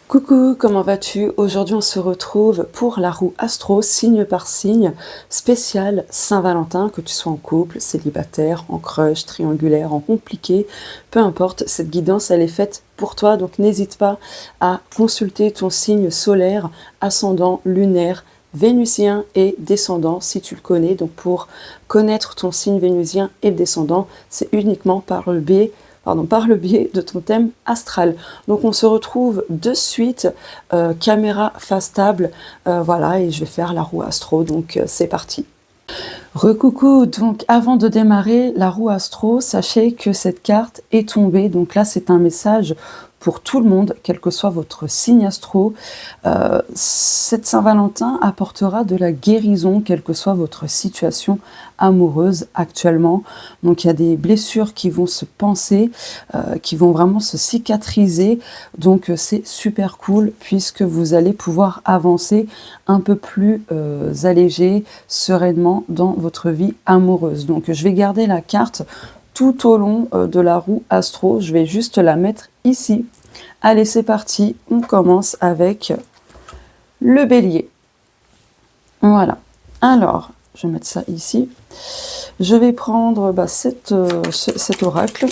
Coucou, comment vas-tu? Aujourd'hui, on se retrouve pour la roue astro, signe par signe, spécial Saint-Valentin, que tu sois en couple, célibataire, en crush, triangulaire, en compliqué, peu importe, cette guidance, elle est faite pour toi, donc n'hésite pas à consulter ton signe solaire, ascendant, lunaire, vénusien et descendant, si tu le connais. Donc pour connaître ton signe vénusien et le descendant, c'est uniquement par le biais de ton thème astral. Donc on se retrouve de suite, caméra face table, voilà, et je vais faire la roue astro, donc c'est parti. Recoucou, donc avant de démarrer la roue astro, sachez que cette carte est tombée, donc là c'est un message pour tout le monde, quel que soit votre signe astro. Cette Saint-Valentin apportera de la guérison, quelle que soit votre situation amoureuse actuellement. Donc il y a des blessures qui vont se panser, qui vont vraiment se cicatriser, donc c'est super cool puisque vous allez pouvoir avancer un peu plus allégé, sereinement dans votre vie amoureuse. Donc je vais garder la carte tout au long de la roue astro, je vais juste la mettre ici. Allez, c'est parti, on commence avec le bélier. Voilà, alors, je vais mettre ça ici. Je vais prendre cet oracle.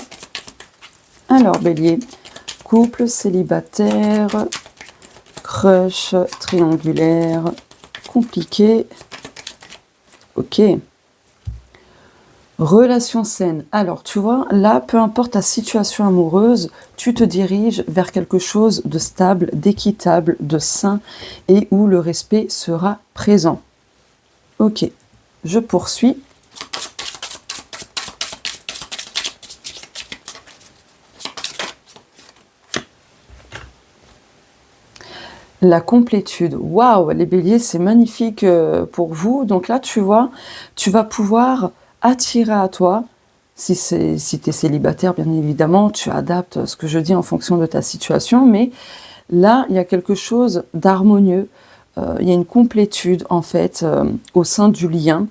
Alors, bélier, couple, célibataire, crush, triangulaire, compliqué. Ok. Relation saine. Alors, tu vois, là, peu importe ta situation amoureuse, tu te diriges vers quelque chose de stable, d'équitable, de sain et où le respect sera présent. Ok, je poursuis. La complétude. Waouh, les béliers, c'est magnifique pour vous. Donc là, tu vois, tu vas pouvoir attirer à toi, si tu es célibataire, bien évidemment, tu adaptes ce que je dis en fonction de ta situation, mais là, il y a quelque chose d'harmonieux, il y a une complétude, en fait, au sein du lien,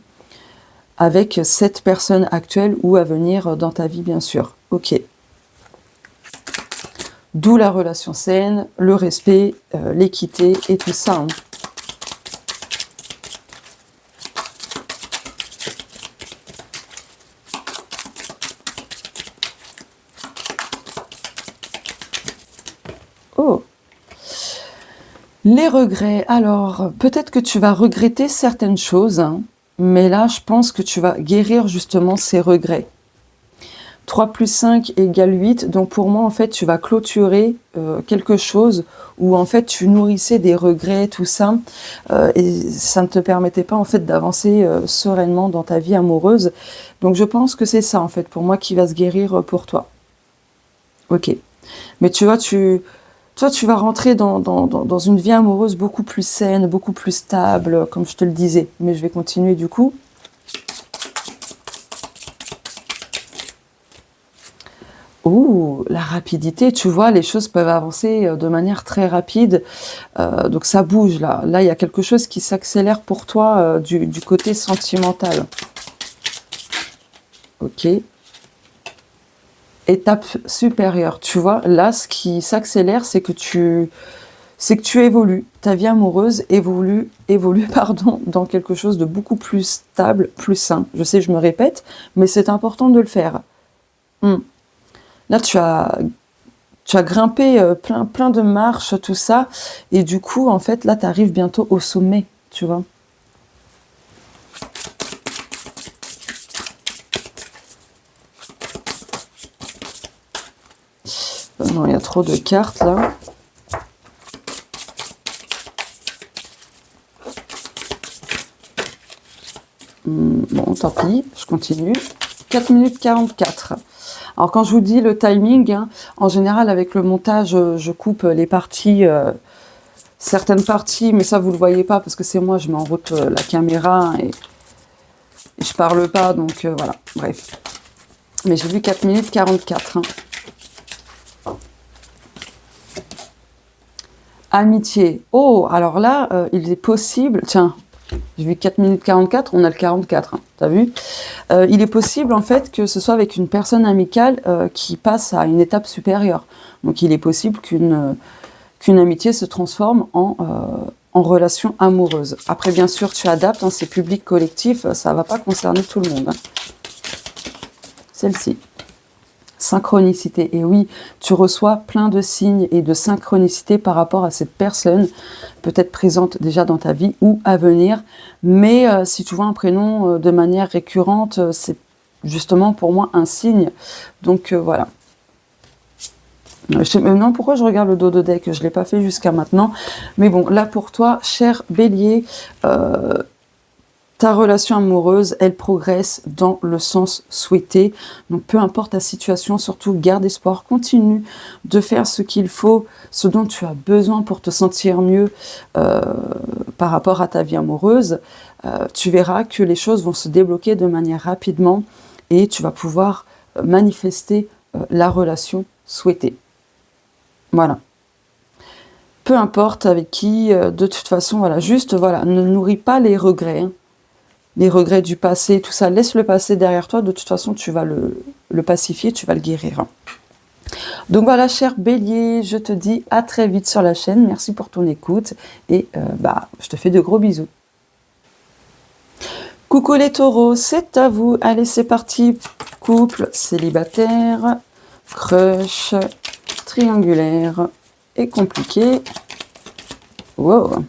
avec cette personne actuelle ou à venir dans ta vie, bien sûr. Ok. D'où la relation saine, le respect, l'équité et tout ça. Hein. Oh, les regrets. Alors, peut-être que tu vas regretter certaines choses, hein, mais là, je pense que tu vas guérir justement ces regrets. 3 plus 5 égale 8, donc pour moi, en fait, tu vas clôturer quelque chose où, en fait, tu nourrissais des regrets, tout ça, et ça ne te permettait pas, en fait, d'avancer sereinement dans ta vie amoureuse. Donc, je pense que c'est ça, en fait, pour moi, qui va se guérir pour toi. Ok. Mais tu vois, toi, tu vas rentrer dans une vie amoureuse beaucoup plus saine, beaucoup plus stable, comme je te le disais. Mais je vais continuer, du coup. Ouh, la rapidité, tu vois, les choses peuvent avancer de manière très rapide, donc ça bouge là. Là, il y a quelque chose qui s'accélère pour toi du côté sentimental. Ok. Étape supérieure, tu vois, là, ce qui s'accélère, c'est que tu évolues. Ta vie amoureuse évolue pardon, dans quelque chose de beaucoup plus stable, plus sain. Je sais, je me répète, mais c'est important de le faire. Là, tu as grimpé plein de marches, tout ça, et du coup, en fait, là, tu arrives bientôt au sommet, tu vois. Non, il y a trop de cartes, là. Bon, tant pis, je continue. 4 minutes 44. Alors quand je vous dis le timing, hein, en général avec le montage, je coupe les parties, certaines parties, mais ça vous le voyez pas parce que c'est moi, je mets en route la caméra et je parle pas, donc voilà, bref. Mais j'ai vu 4 minutes 44. Hein. Amitié. Oh, alors là, il est possible, tiens, j'ai vu 4 minutes 44, on a le 44, hein, t'as vu? Il est possible en fait que ce soit avec une personne amicale qui passe à une étape supérieure. Donc il est possible que qu'une amitié se transforme en relation amoureuse. Après, bien sûr, tu adaptes, hein, c'est public, collectif, ça ne va pas concerner tout le monde. Hein. Celle-ci. Synchronicité. Et oui, tu reçois plein de signes et de synchronicité par rapport à cette personne, peut-être présente déjà dans ta vie ou à venir. Mais si tu vois un prénom de manière récurrente, c'est justement pour moi un signe. Donc voilà. Je sais maintenant pourquoi je regarde le dos de deck, je ne l'ai pas fait jusqu'à maintenant. Mais bon, là pour toi, cher Bélier, ta relation amoureuse, elle progresse dans le sens souhaité. Donc, peu importe ta situation, surtout garde espoir. Continue de faire ce qu'il faut, ce dont tu as besoin pour te sentir mieux par rapport à ta vie amoureuse. Tu verras que les choses vont se débloquer de manière rapidement et tu vas pouvoir manifester la relation souhaitée. Voilà. Peu importe avec qui, de toute façon, voilà, juste, voilà, ne nourris pas les regrets, hein. Les regrets du passé, tout ça, laisse le passé derrière toi, de toute façon tu vas le pacifier, tu vas le guérir. Donc voilà, cher Bélier, je te dis à très vite sur la chaîne, merci pour ton écoute, et je te fais de gros bisous. Coucou les taureaux, c'est à vous, allez c'est parti, couple, célibataire, crush, triangulaire et compliqué. Wow.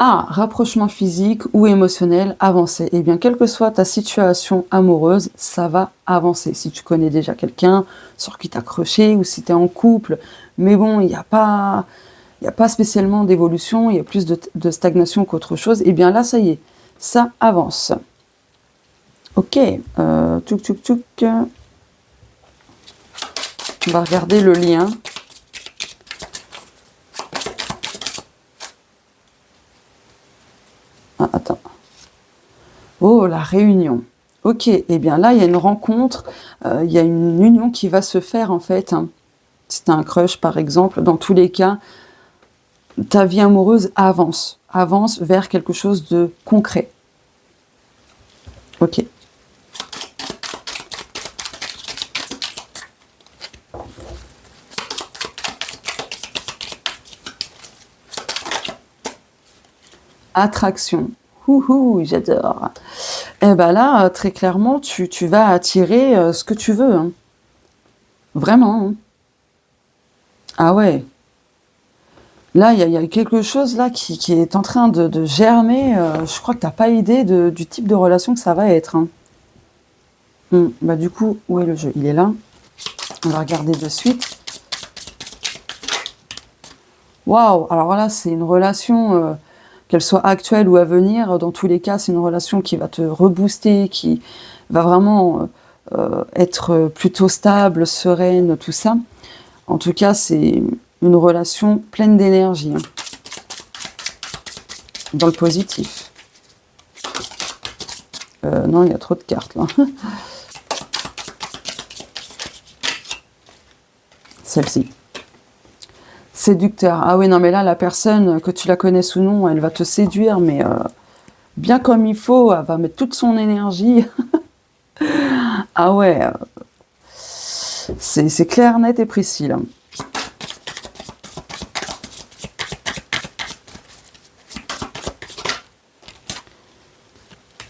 Ah, rapprochement physique ou émotionnel avancé. Eh bien, quelle que soit ta situation amoureuse, ça va avancer. Si tu connais déjà quelqu'un sur qui t'as accroché ou si tu es en couple, mais bon, il n'y a pas spécialement d'évolution, il y a plus de stagnation qu'autre chose, eh bien là, ça y est, ça avance. Ok, tchouk tchouk tchouk. On va regarder le lien. Ah, attends. Oh, la réunion. Ok, eh bien là, il y a une rencontre, il y a une union qui va se faire en fait. Hein. Si tu as un crush par exemple, dans tous les cas, ta vie amoureuse avance vers quelque chose de concret. Ok. Attraction. Ouhou, j'adore. Et bien là, très clairement, tu vas attirer ce que tu veux. Hein. Vraiment. Hein. Ah ouais. Là, il y a quelque chose là qui est en train de germer. Je crois que tu n'as pas idée du type de relation que ça va être. Hein. Du coup, où est le jeu? Il est là. On va regarder de suite. Waouh! Alors là, c'est une relation... qu'elle soit actuelle ou à venir, dans tous les cas, c'est une relation qui va te rebooster, qui va vraiment être plutôt stable, sereine, tout ça. En tout cas, c'est une relation pleine d'énergie, hein, dans le positif. Non, il y a trop de cartes, là. Celle-ci. Séducteur. Ah oui, non, mais là, la personne, que tu la connaisses ou non, elle va te séduire, mais bien comme il faut, elle va mettre toute son énergie. Ah ouais, c'est clair, net et précis, là.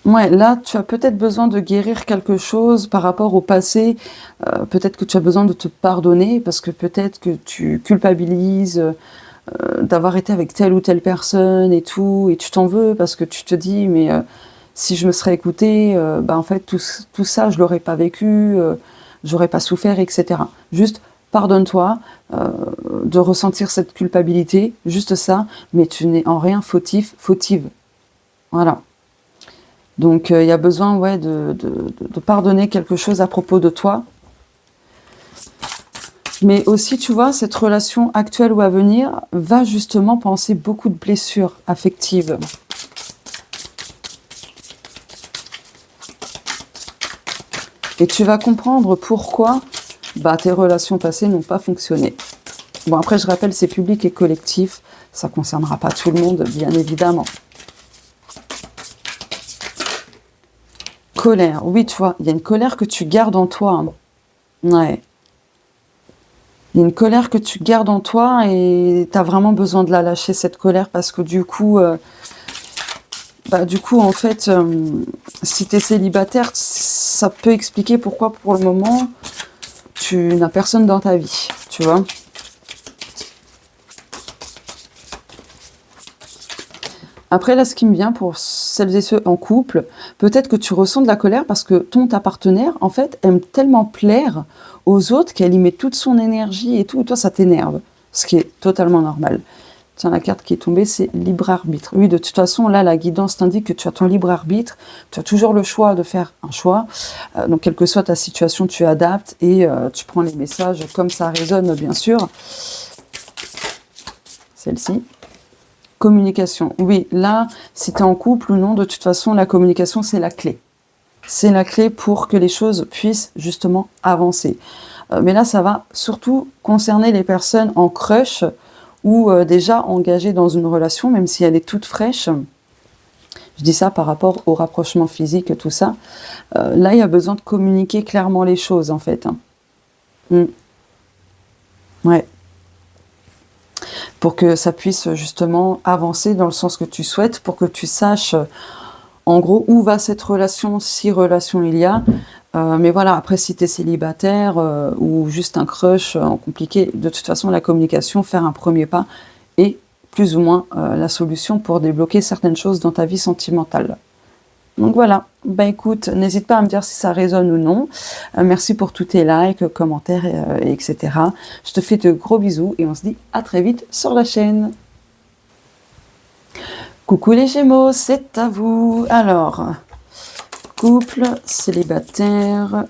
Ouais, là, tu as peut-être besoin de guérir quelque chose par rapport au passé. Peut-être que tu as besoin de te pardonner parce que peut-être que tu culpabilises d'avoir été avec telle ou telle personne et tout, et tu t'en veux parce que tu te dis, mais si je me serais écoutée, en fait, tout ça, je l'aurais pas vécu, j'aurais pas souffert, etc. Juste, pardonne-toi de ressentir cette culpabilité, juste ça, mais tu n'es en rien fautif, fautive. Voilà. Donc, il y a besoin de pardonner quelque chose à propos de toi. Mais aussi, tu vois, cette relation actuelle ou à venir va justement penser beaucoup de blessures affectives. Et tu vas comprendre pourquoi tes relations passées n'ont pas fonctionné. Bon, après, je rappelle, c'est public et collectif. Ça ne concernera pas tout le monde, bien évidemment. Colère, oui, tu vois, il y a une colère que tu gardes en toi. Hein. Ouais. Il y a une colère que tu gardes en toi et tu as vraiment besoin de la lâcher, cette colère, parce que du coup, en fait, si tu es célibataire, ça peut expliquer pourquoi, pour le moment, tu n'as personne dans ta vie, tu vois. Après, là, ce qui me vient pour celles et ceux en couple, peut-être que tu ressens de la colère parce que ta partenaire, en fait, aime tellement plaire aux autres qu'elle y met toute son énergie et tout, et toi, ça t'énerve, ce qui est totalement normal. Tiens, la carte qui est tombée, c'est libre arbitre. Oui, de toute façon, là, la guidance t'indique que tu as ton libre arbitre, tu as toujours le choix de faire un choix. Donc, quelle que soit ta situation, tu adaptes et tu prends les messages comme ça résonne, bien sûr. Celle-ci. Communication. Oui, là, si tu es en couple ou non, de toute façon, la communication, c'est la clé. C'est la clé pour que les choses puissent justement avancer. Mais là, ça va surtout concerner les personnes en crush ou déjà engagées dans une relation, même si elle est toute fraîche. Je dis ça par rapport au rapprochement physique, tout ça. Là, il y a besoin de communiquer clairement les choses, en fait. Ouais. Pour que ça puisse justement avancer dans le sens que tu souhaites, pour que tu saches en gros où va cette relation, si relation il y a. Mais voilà, après si tu es célibataire ou juste un crush compliqué, de toute façon la communication, faire un premier pas est plus ou moins la solution pour débloquer certaines choses dans ta vie sentimentale. Donc voilà, bah écoute, n'hésite pas à me dire si ça résonne ou non. Merci pour tous tes likes, commentaires, etc. Je te fais de gros bisous et on se dit à très vite sur la chaîne. Coucou les Gémeaux, c'est à vous. Alors, couple, célibataire,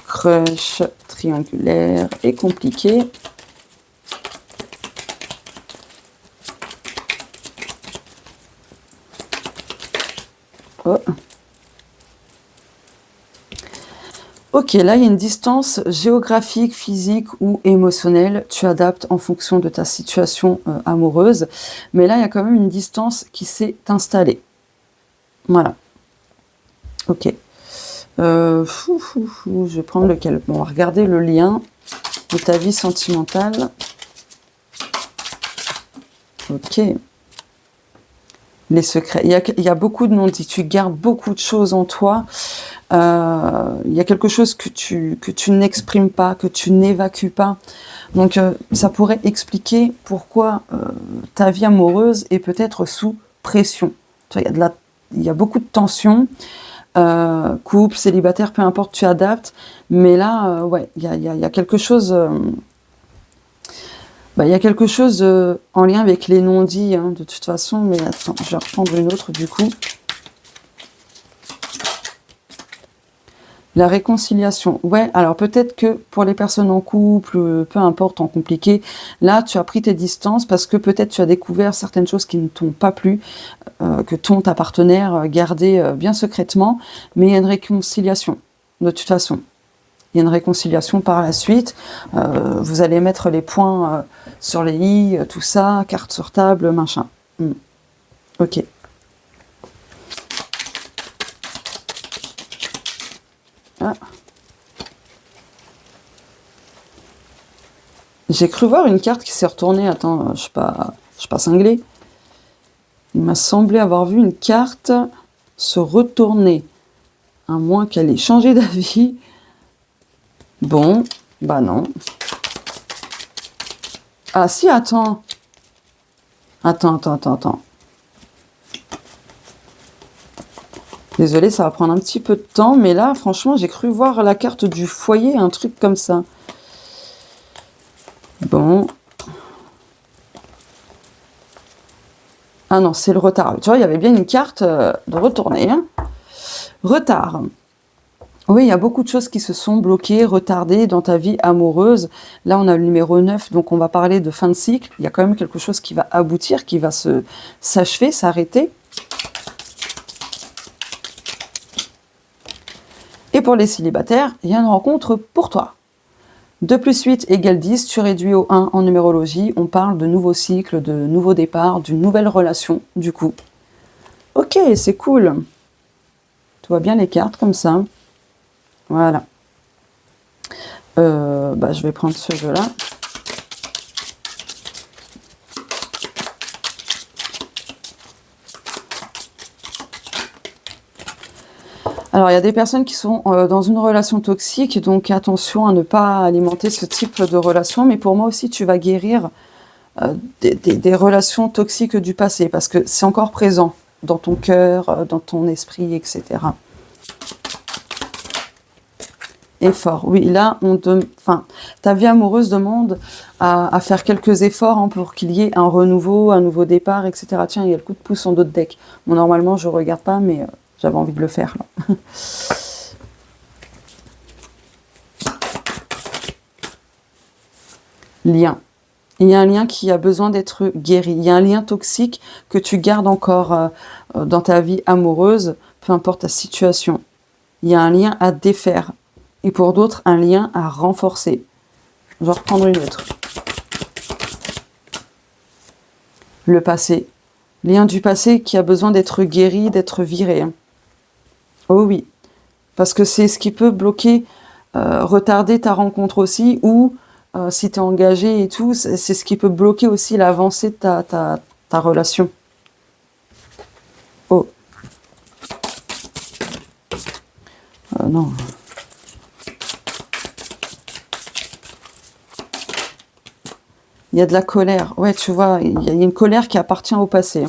crush, triangulaire et compliqué. Oh. Ok, là il y a une distance géographique, physique ou émotionnelle. Tu adaptes en fonction de ta situation amoureuse. Mais là il y a quand même une distance qui s'est installée. Voilà. Ok. Je vais prendre lequel. Bon, on va regarder le lien de ta vie sentimentale. Ok. Les secrets. Il y a beaucoup de non-dits. Tu gardes beaucoup de choses en toi. Il y a quelque chose que tu n'exprimes pas, que tu n'évacues pas. Donc, ça pourrait expliquer pourquoi ta vie amoureuse est peut-être sous pression. Tu vois, il y a beaucoup de tension. Couple, célibataire, peu importe, tu adaptes. Mais là, ouais, il y a quelque chose... il y a quelque chose en lien avec les non-dits, hein, de toute façon. Mais attends, je vais reprendre une autre du coup. La réconciliation. Ouais, alors peut-être que pour les personnes en couple, peu importe, en compliqué, là, tu as pris tes distances parce que peut-être tu as découvert certaines choses qui ne t'ont pas plu, que ta partenaire gardait bien secrètement, mais il y a une réconciliation, de toute façon. Il y a une réconciliation par la suite. Vous allez mettre les points sur les i, tout ça, carte sur table, machin. Ok. Ah. J'ai cru voir une carte qui s'est retournée. Attends, je suis pas cinglée. Il m'a semblé avoir vu une carte se retourner. À moins qu'elle ait changé d'avis. Bon, bah non. Ah si, attends. Attends. Désolée, ça va prendre un petit peu de temps, mais là, franchement, j'ai cru voir la carte du foyer, un truc comme ça. Bon. Ah non, c'est le retard. Tu vois, il y avait bien une carte de retourner. Hein. Retard. Oui, il y a beaucoup de choses qui se sont bloquées, retardées dans ta vie amoureuse. Là, on a le numéro 9, donc on va parler de fin de cycle. Il y a quand même quelque chose qui va aboutir, qui va s'achever, s'arrêter. Et pour les célibataires, il y a une rencontre pour toi. 2 plus 8 égale 10, tu réduis au 1 en numérologie. On parle de nouveaux cycles, de nouveaux départs, d'une nouvelle relation, du coup. Ok, c'est cool. Tu vois bien les cartes comme ça. Voilà. Je vais prendre ce jeu-là. Alors, il y a des personnes qui sont dans une relation toxique, donc attention à ne pas alimenter ce type de relation. Mais pour moi aussi, tu vas guérir des relations toxiques du passé, parce que c'est encore présent dans ton cœur, dans ton esprit, etc. Effort, oui, là, ta vie amoureuse demande à faire quelques efforts hein, pour qu'il y ait un renouveau, un nouveau départ, etc. Tiens, il y a le coup de pouce en dos de deck. Bon, normalement, je regarde pas, mais j'avais envie de le faire, là. Lien. Il y a un lien qui a besoin d'être guéri. Il y a un lien toxique que tu gardes encore dans ta vie amoureuse, peu importe ta situation. Il y a un lien à défaire. Et pour d'autres, un lien à renforcer. Je vais reprendre une autre. Le passé. Lien du passé qui a besoin d'être guéri, d'être viré. Oh oui. Parce que c'est ce qui peut bloquer, retarder ta rencontre aussi, ou si tu es engagé et tout, c'est ce qui peut bloquer aussi l'avancée de ta relation. Oh. Non. Il y a de la colère. Ouais, tu vois, il y a une colère qui appartient au passé.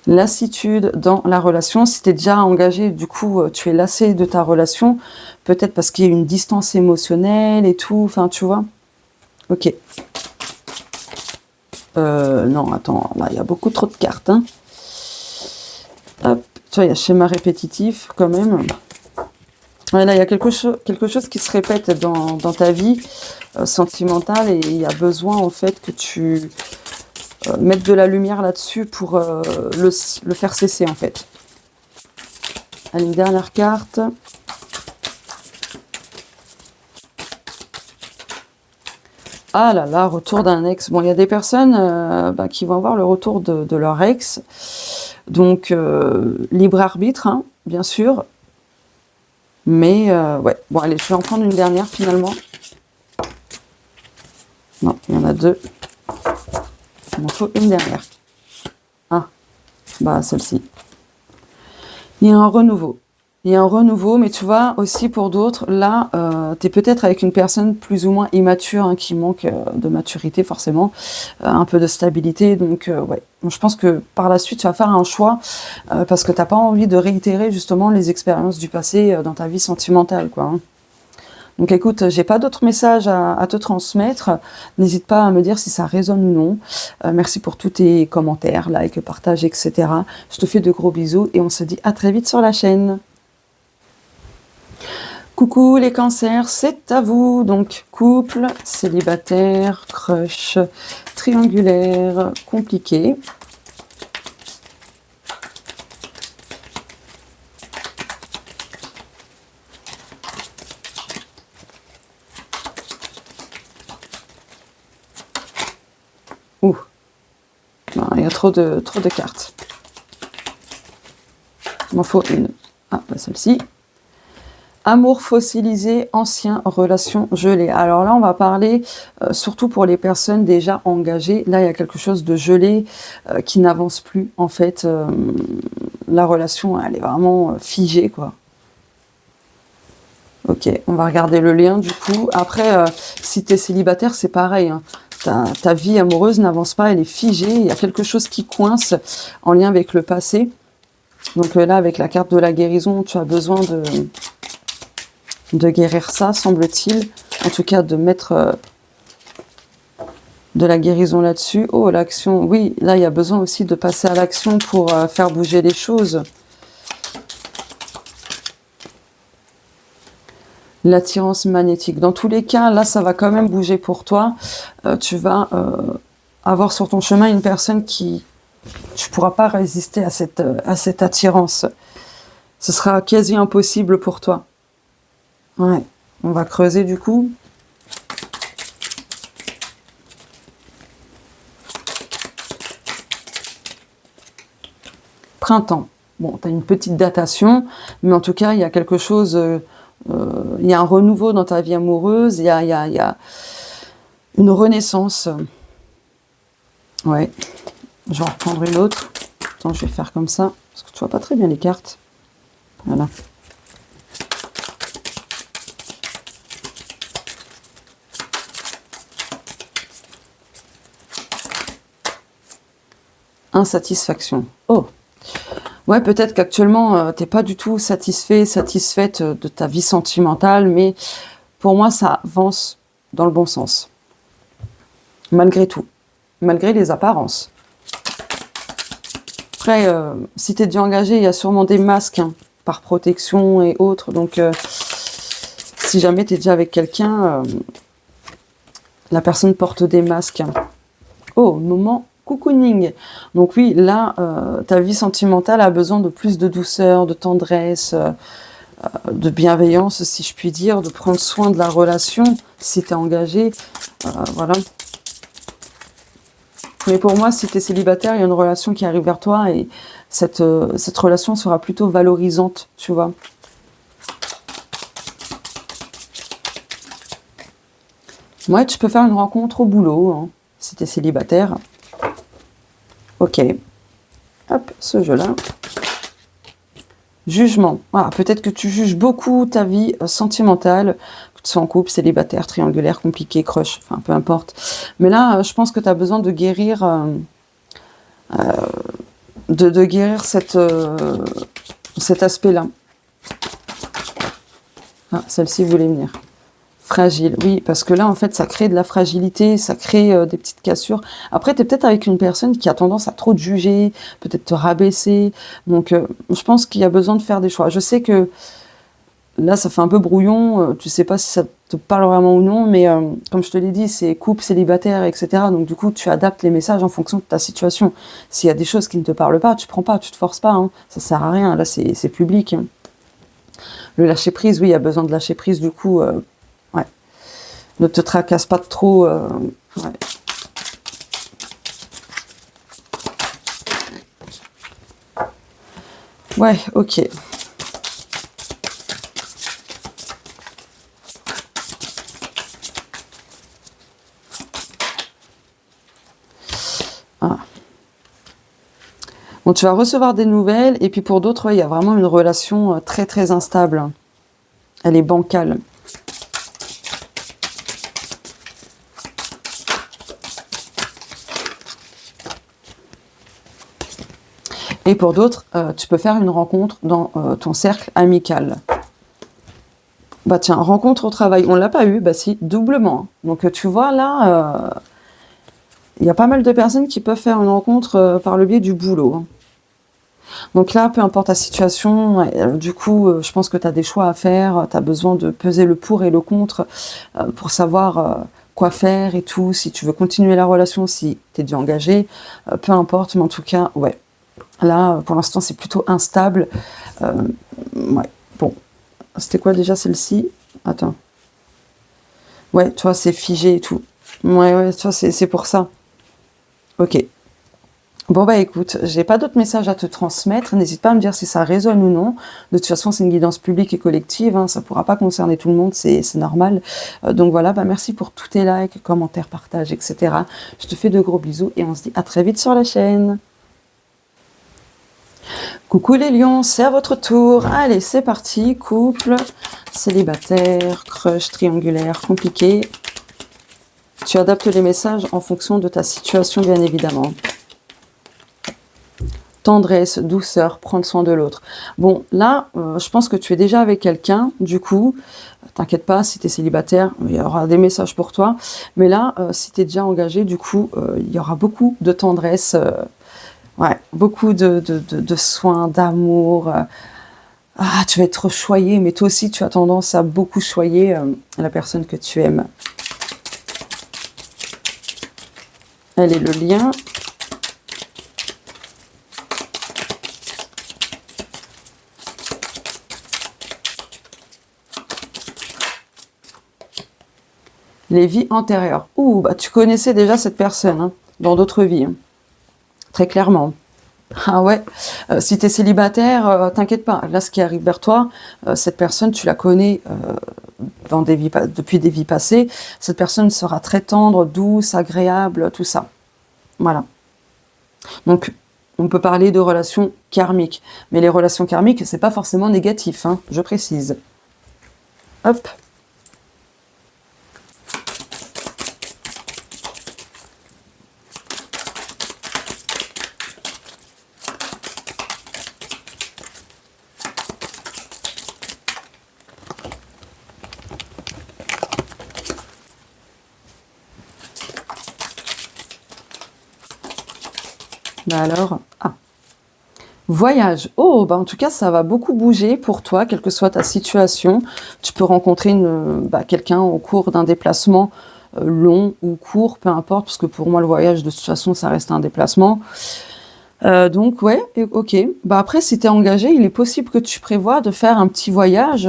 Lassitude dans la relation. Si tu es déjà engagé, du coup, tu es lassé de ta relation. Peut-être parce qu'il y a une distance émotionnelle et tout. Enfin, tu vois. Ok. Non, attends. Là, il y a beaucoup trop de cartes. Hein. Hop. Tu vois, il y a schéma répétitif quand même. Ouais, là, il y a quelque chose qui se répète dans ta vie sentimentale et il y a besoin, en fait, que tu mettes de la lumière là-dessus pour le faire cesser, en fait. Allez, une dernière carte. Ah là là, retour d'un ex. Bon, il y a des personnes qui vont avoir le retour de leur ex. Donc, libre arbitre, hein, bien sûr. Mais, ouais. Bon, allez, je vais en prendre une dernière, finalement. Non, il y en a deux. Il m'en faut une dernière. Ah, bah, celle-ci. Il y a un renouveau. Il y a un renouveau, mais tu vois, aussi pour d'autres, là, tu es peut-être avec une personne plus ou moins immature, hein, qui manque de maturité, forcément, un peu de stabilité. Donc, ouais. Donc, je pense que par la suite, tu vas faire un choix, parce que tu n'as pas envie de réitérer, justement, les expériences du passé dans ta vie sentimentale, quoi. Hein. Donc, écoute, j'ai pas d'autres messages à te transmettre. N'hésite pas à me dire si ça résonne ou non. Merci pour tous tes commentaires, likes, partages, etc. Je te fais de gros bisous et on se dit à très vite sur la chaîne. Coucou les cancers, c'est à vous. Donc couple, célibataire, crush, triangulaire, compliqué. Ouh, il y a trop de cartes. Il m'en faut une. Ah, pas celle-ci. Amour fossilisé, ancien, relation gelée. Alors là, on va parler surtout pour les personnes déjà engagées. Là, il y a quelque chose de gelé qui n'avance plus. En fait, la relation, elle est vraiment figée, quoi. Ok, on va regarder le lien du coup. Après, si tu es célibataire, c'est pareil. Hein. Ta vie amoureuse n'avance pas, elle est figée. Il y a quelque chose qui coince en lien avec le passé. Donc là, avec la carte de la guérison, tu as besoin de guérir ça, semble-t-il. En tout cas, de mettre de la guérison là-dessus. Oh, l'action. Oui, là, il y a besoin aussi de passer à l'action pour faire bouger les choses. L'attirance magnétique. Dans tous les cas, là, ça va quand même bouger pour toi. Tu vas avoir sur ton chemin une personne qui... Tu ne pourras pas résister à cette attirance. Ce sera quasi impossible pour toi. Ouais, on va creuser du coup. Printemps. Bon, tu as une petite datation, mais en tout cas, il y a quelque chose... il y a un renouveau dans ta vie amoureuse, il y a une renaissance. Ouais, je vais en reprendre une autre. Attends, je vais faire comme ça, parce que tu vois pas très bien les cartes. Voilà. Insatisfaction. Oh, ouais, peut-être qu'actuellement, t'es pas du tout satisfait, satisfaite de ta vie sentimentale, mais pour moi, ça avance dans le bon sens. Malgré tout, malgré les apparences. Après, si t'es déjà engagé, il y a sûrement des masques, hein, par protection et autres. Donc, si jamais t'es déjà avec quelqu'un, la personne porte des masques. Oh, moment cocooning. Donc oui, là, ta vie sentimentale a besoin de plus de douceur, de tendresse, de bienveillance, si je puis dire, de prendre soin de la relation, si t'es engagé. Voilà. Mais pour moi, si tu es célibataire, il y a une relation qui arrive vers toi et cette relation sera plutôt valorisante, tu vois. Ouais, tu peux faire une rencontre au boulot, hein, si tu es célibataire. Ok. Hop, ce jeu-là. Jugement. Ah, peut-être que tu juges beaucoup ta vie sentimentale, que tu sois en couple, célibataire, triangulaire, compliqué, crush, enfin peu importe. Mais là, je pense que tu as besoin de guérir... de guérir cet aspect-là. Ah, celle-ci voulait venir. Fragile, oui, parce que là, en fait, ça crée de la fragilité, ça crée des petites cassures. Après, tu es peut-être avec une personne qui a tendance à trop te juger, peut-être te rabaisser. Donc, je pense qu'il y a besoin de faire des choix. Je sais que là, ça fait un peu brouillon, tu sais pas si ça te parle vraiment ou non, mais comme je te l'ai dit, c'est couple, célibataire, etc. Donc, du coup, tu adaptes les messages en fonction de ta situation. S'il y a des choses qui ne te parlent pas, tu prends pas, tu te forces pas, hein. Ça sert à rien, là, c'est public, hein. Le lâcher-prise, oui, il y a besoin de lâcher-prise, du coup... ouais. Ne te tracasse pas trop. Ouais. Ouais, ok. Ah. Bon, tu vas recevoir des nouvelles, et puis pour d'autres, ouais, il y a vraiment une relation très très instable. Elle est bancale. Et pour d'autres, tu peux faire une rencontre dans ton cercle amical. Bah tiens, rencontre au travail, on l'a pas eu, bah si, doublement. Donc tu vois là, il y a pas mal de personnes qui peuvent faire une rencontre par le biais du boulot, hein. Donc là, peu importe ta situation, du coup, je pense que tu as des choix à faire, tu as besoin de peser le pour et le contre pour savoir quoi faire et tout, si tu veux continuer la relation, si tu es déjà engagé, peu importe, mais en tout cas, ouais. Là, pour l'instant, c'est plutôt instable. Ouais, bon. C'était quoi déjà celle-ci? Attends. Ouais, tu vois, c'est figé et tout. Ouais, tu vois, c'est pour ça. Ok. Bon, bah écoute, j'ai pas d'autres messages à te transmettre. N'hésite pas à me dire si ça résonne ou non. De toute façon, c'est une guidance publique et collective, hein, ça pourra pas concerner tout le monde, c'est normal. Donc voilà, bah merci pour tous tes likes, commentaires, partages, etc. Je te fais de gros bisous et on se dit à très vite sur la chaîne. Coucou les lions, c'est à votre tour. Allez, c'est parti. Couple, célibataire, crush, triangulaire, compliqué. Tu adaptes les messages en fonction de ta situation, bien évidemment. Tendresse, douceur, prendre soin de l'autre. Bon, là, je pense que tu es déjà avec quelqu'un, du coup, t'inquiète pas, si tu es célibataire, il y aura des messages pour toi. Mais là, si tu es déjà engagé, du coup, il y aura beaucoup de tendresse, ouais, beaucoup de soins, d'amour. Ah, tu vas être choyé, mais toi aussi, tu as tendance à beaucoup choyer la personne que tu aimes. Elle est le lien. Les vies antérieures. Ouh, bah tu connaissais déjà cette personne, hein, dans d'autres vies, hein, très clairement. Ah ouais, si tu es célibataire, t'inquiète pas, là ce qui arrive vers toi, cette personne tu la connais dans des vies, depuis des vies passées, cette personne sera très tendre, douce, agréable, tout ça. Voilà. Donc On peut parler de relations karmiques. Mais les relations karmiques, c'est pas forcément négatif, hein, je précise. Hop. Bah alors, voyage. Oh, bah en tout cas, ça va beaucoup bouger pour toi, quelle que soit ta situation. Tu peux rencontrer quelqu'un au cours d'un déplacement long ou court, peu importe, parce que pour moi, le voyage, de toute façon, ça reste un déplacement. Donc, ouais, ok. Bah après, si tu es engagé, il est possible que tu prévois de faire un petit voyage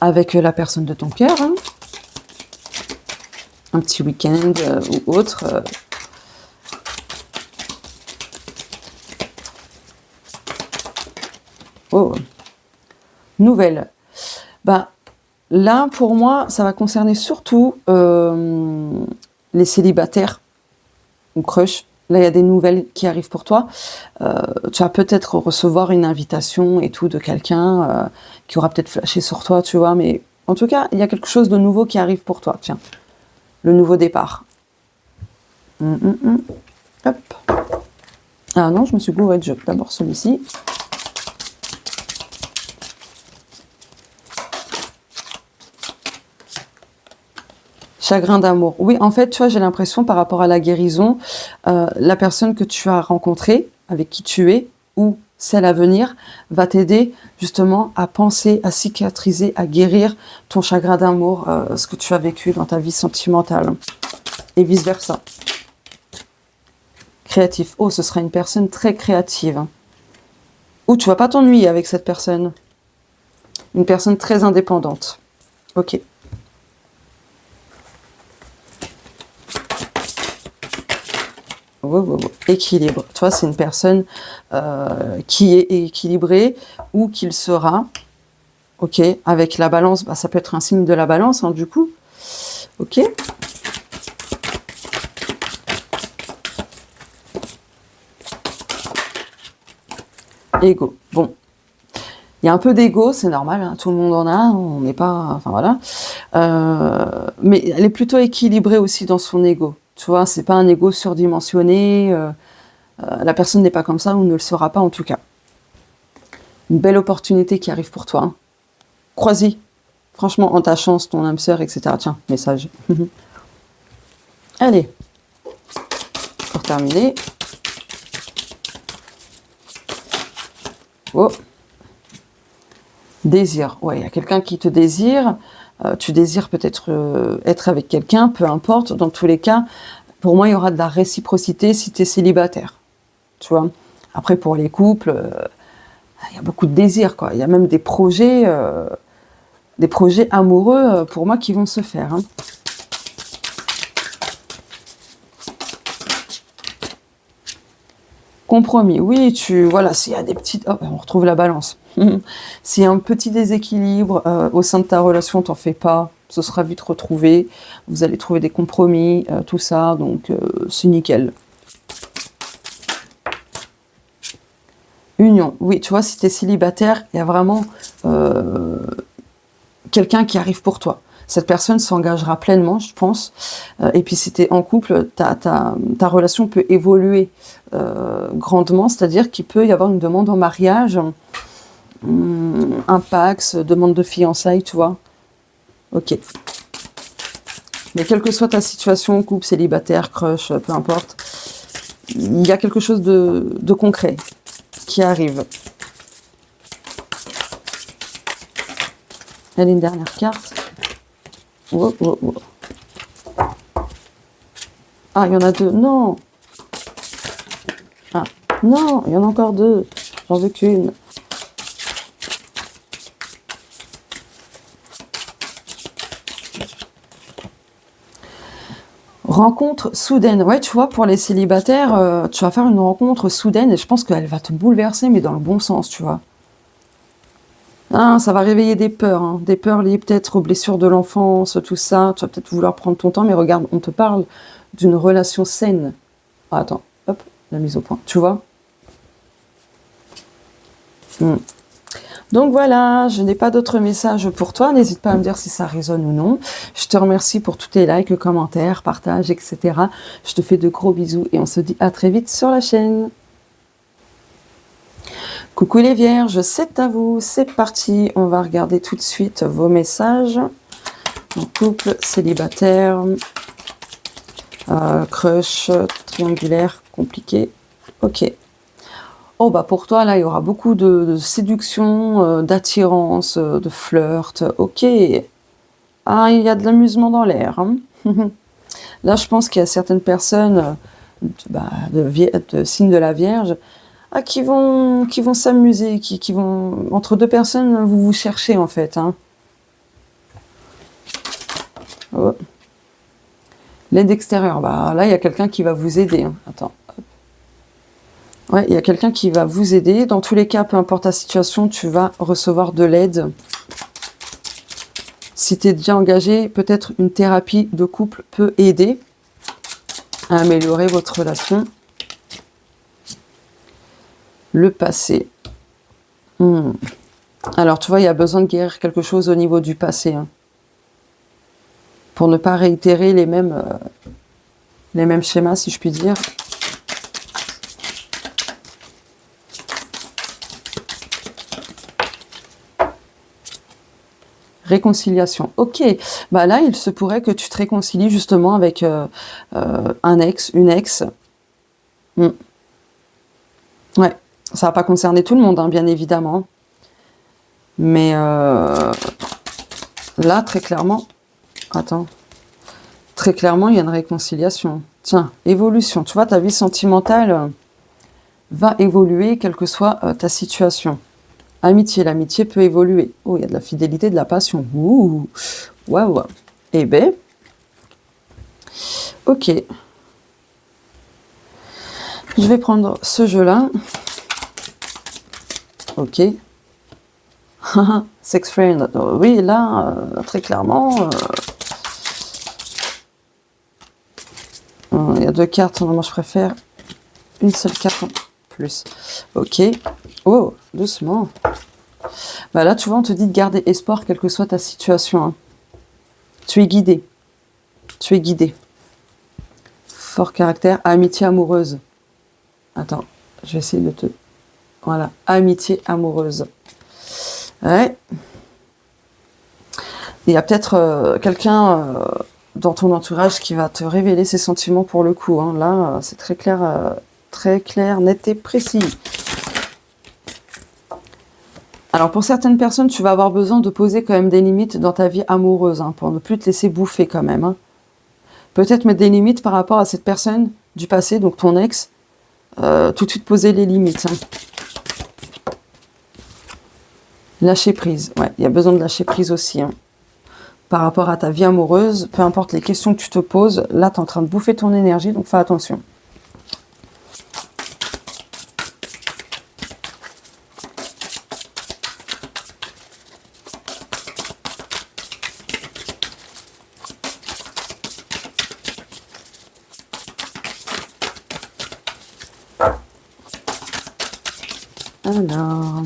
avec la personne de ton cœur, hein. Un petit week-end ou autre. Oh, nouvelle. Bah, là, pour moi, ça va concerner surtout les célibataires ou crush. Là, il y a des nouvelles qui arrivent pour toi. Tu vas peut-être recevoir une invitation et tout de quelqu'un qui aura peut-être flashé sur toi, tu vois. Mais en tout cas, il y a quelque chose de nouveau qui arrive pour toi. Tiens, le nouveau départ. Hop. Ah non, je me suis gourée de jeu. D'abord celui-ci. Chagrin d'amour. Oui, en fait, tu vois, j'ai l'impression par rapport à la guérison, la personne que tu as rencontrée, avec qui tu es, ou celle à venir, va t'aider justement à penser, à cicatriser, à guérir ton chagrin d'amour, ce que tu as vécu dans ta vie sentimentale. Et vice-versa. Créatif. Oh, ce sera une personne très créative. Ou tu vas pas t'ennuyer avec cette personne. Une personne très indépendante. Ok. Équilibre. Tu vois, c'est une personne qui est équilibrée ou qu'il sera. Ok. Avec la balance, bah, ça peut être un signe de la balance, hein, du coup. Ok. Ego. Bon. Il y a un peu d'ego, c'est normal, hein, tout le monde en a, on n'est pas... Enfin voilà. Mais elle est plutôt équilibrée aussi dans son ego. Tu vois, c'est pas un ego surdimensionné. La personne n'est pas comme ça ou ne le sera pas en tout cas. Une belle opportunité qui arrive pour toi. Hein. Crois-y. Franchement, en ta chance, ton âme sœur, etc. Tiens, message. Allez. Pour terminer. Oh. Désir. Ouais, il y a quelqu'un qui te désire. Tu désires peut-être être avec quelqu'un, peu importe. Dans tous les cas, pour moi, il y aura de la réciprocité si tu es célibataire. Tu vois. Après, pour les couples, il y a beaucoup de désirs, quoi. Il y a même des projets amoureux, pour moi, qui vont se faire. Hein. Compromis, oui, voilà, s'il y a des petites... Oh, on retrouve la balance. S'il y a un petit déséquilibre au sein de ta relation, t'en fais pas, ce sera vite retrouvé. Vous allez trouver des compromis, tout ça, donc c'est nickel. Union, oui, tu vois, si tu es célibataire, il y a vraiment quelqu'un qui arrive pour toi. Cette personne s'engagera pleinement, je pense. Et puis si tu es en couple, ta relation peut évoluer grandement, c'est-à-dire qu'il peut y avoir une demande en mariage, un pax, demande de fiançailles, tu vois. Ok. Mais quelle que soit ta situation, couple, célibataire, crush, peu importe, il y a quelque chose de concret qui arrive. Allez, une dernière carte. Oh. Ah, il y en a deux. Non. Ah, non, il y en a encore deux. J'en veux qu'une. Rencontre soudaine. Ouais, tu vois, pour les célibataires, tu vas faire une rencontre soudaine et je pense qu'elle va te bouleverser, mais dans le bon sens, tu vois. Ah, ça va réveiller des peurs, hein. Des peurs liées peut-être aux blessures de l'enfance, tout ça. Tu vas peut-être vouloir prendre ton temps, mais regarde, on te parle d'une relation saine. Ah, attends, hop, la mise au point, tu vois. Donc voilà, je n'ai pas d'autres messages pour toi. N'hésite pas à me dire si ça résonne ou non. Je te remercie pour tous tes likes, commentaires, partages, etc. Je te fais de gros bisous et on se dit à très vite sur la chaîne. Coucou les vierges, c'est à vous, c'est parti. On va regarder tout de suite vos messages. En couple, célibataire, crush, triangulaire, compliqué. Ok. Oh bah pour toi, là, il y aura beaucoup de séduction, d'attirance, de flirt. Ok. Ah, il y a de l'amusement dans l'air. Hein. Là, je pense qu'il y a certaines personnes de signe de la Vierge qui vont s'amuser, qui vont... Entre deux personnes, vous cherchez en fait. Hein. Oh. L'aide extérieure. Bah, là, il y a quelqu'un qui va vous aider. Hein. Attends. Ouais, il y a quelqu'un qui va vous aider. Dans tous les cas, peu importe ta situation, tu vas recevoir de l'aide. Si tu es déjà engagé, peut-être une thérapie de couple peut aider à améliorer votre relation. Le passé. Alors, tu vois, il y a besoin de guérir quelque chose au niveau du passé. Hein, pour ne pas réitérer les mêmes schémas, si je puis dire. Réconciliation. Ok. Bah là, il se pourrait que tu te réconcilies justement avec un ex, une ex. Ouais. Ça va pas concerner tout le monde, hein, bien évidemment. Mais là, très clairement... Attends. Très clairement, il y a une réconciliation. Tiens, évolution. Tu vois, ta vie sentimentale va évoluer, quelle que soit ta situation. Amitié, l'amitié peut évoluer. Oh, il y a de la fidélité, de la passion. Ouh, waouh. Eh ben, ok. Je vais prendre ce jeu-là. Ok. Sex friend. Oui, là, très clairement... il y a deux cartes. Moi, je préfère une seule carte en plus. Ok. Oh, doucement. Bah là, tu vois, on te dit de garder espoir, quelle que soit ta situation. Hein. Tu es guidé. Tu es guidé. Fort caractère, amitié amoureuse. Attends, je vais essayer de te... Voilà, amitié amoureuse. Ouais. Il y a peut-être quelqu'un dans ton entourage qui va te révéler ses sentiments pour le coup. Hein. Là, c'est très clair, net et précis. Alors pour certaines personnes, tu vas avoir besoin de poser quand même des limites dans ta vie amoureuse, hein, pour ne plus te laisser bouffer quand même. Hein. Peut-être mettre des limites par rapport à cette personne du passé, donc ton ex, tout de suite poser les limites. Hein. Lâcher prise, ouais, il y a besoin de lâcher prise aussi. Hein. Par rapport à ta vie amoureuse, peu importe les questions que tu te poses, là tu es en train de bouffer ton énergie, donc fais attention. Alors...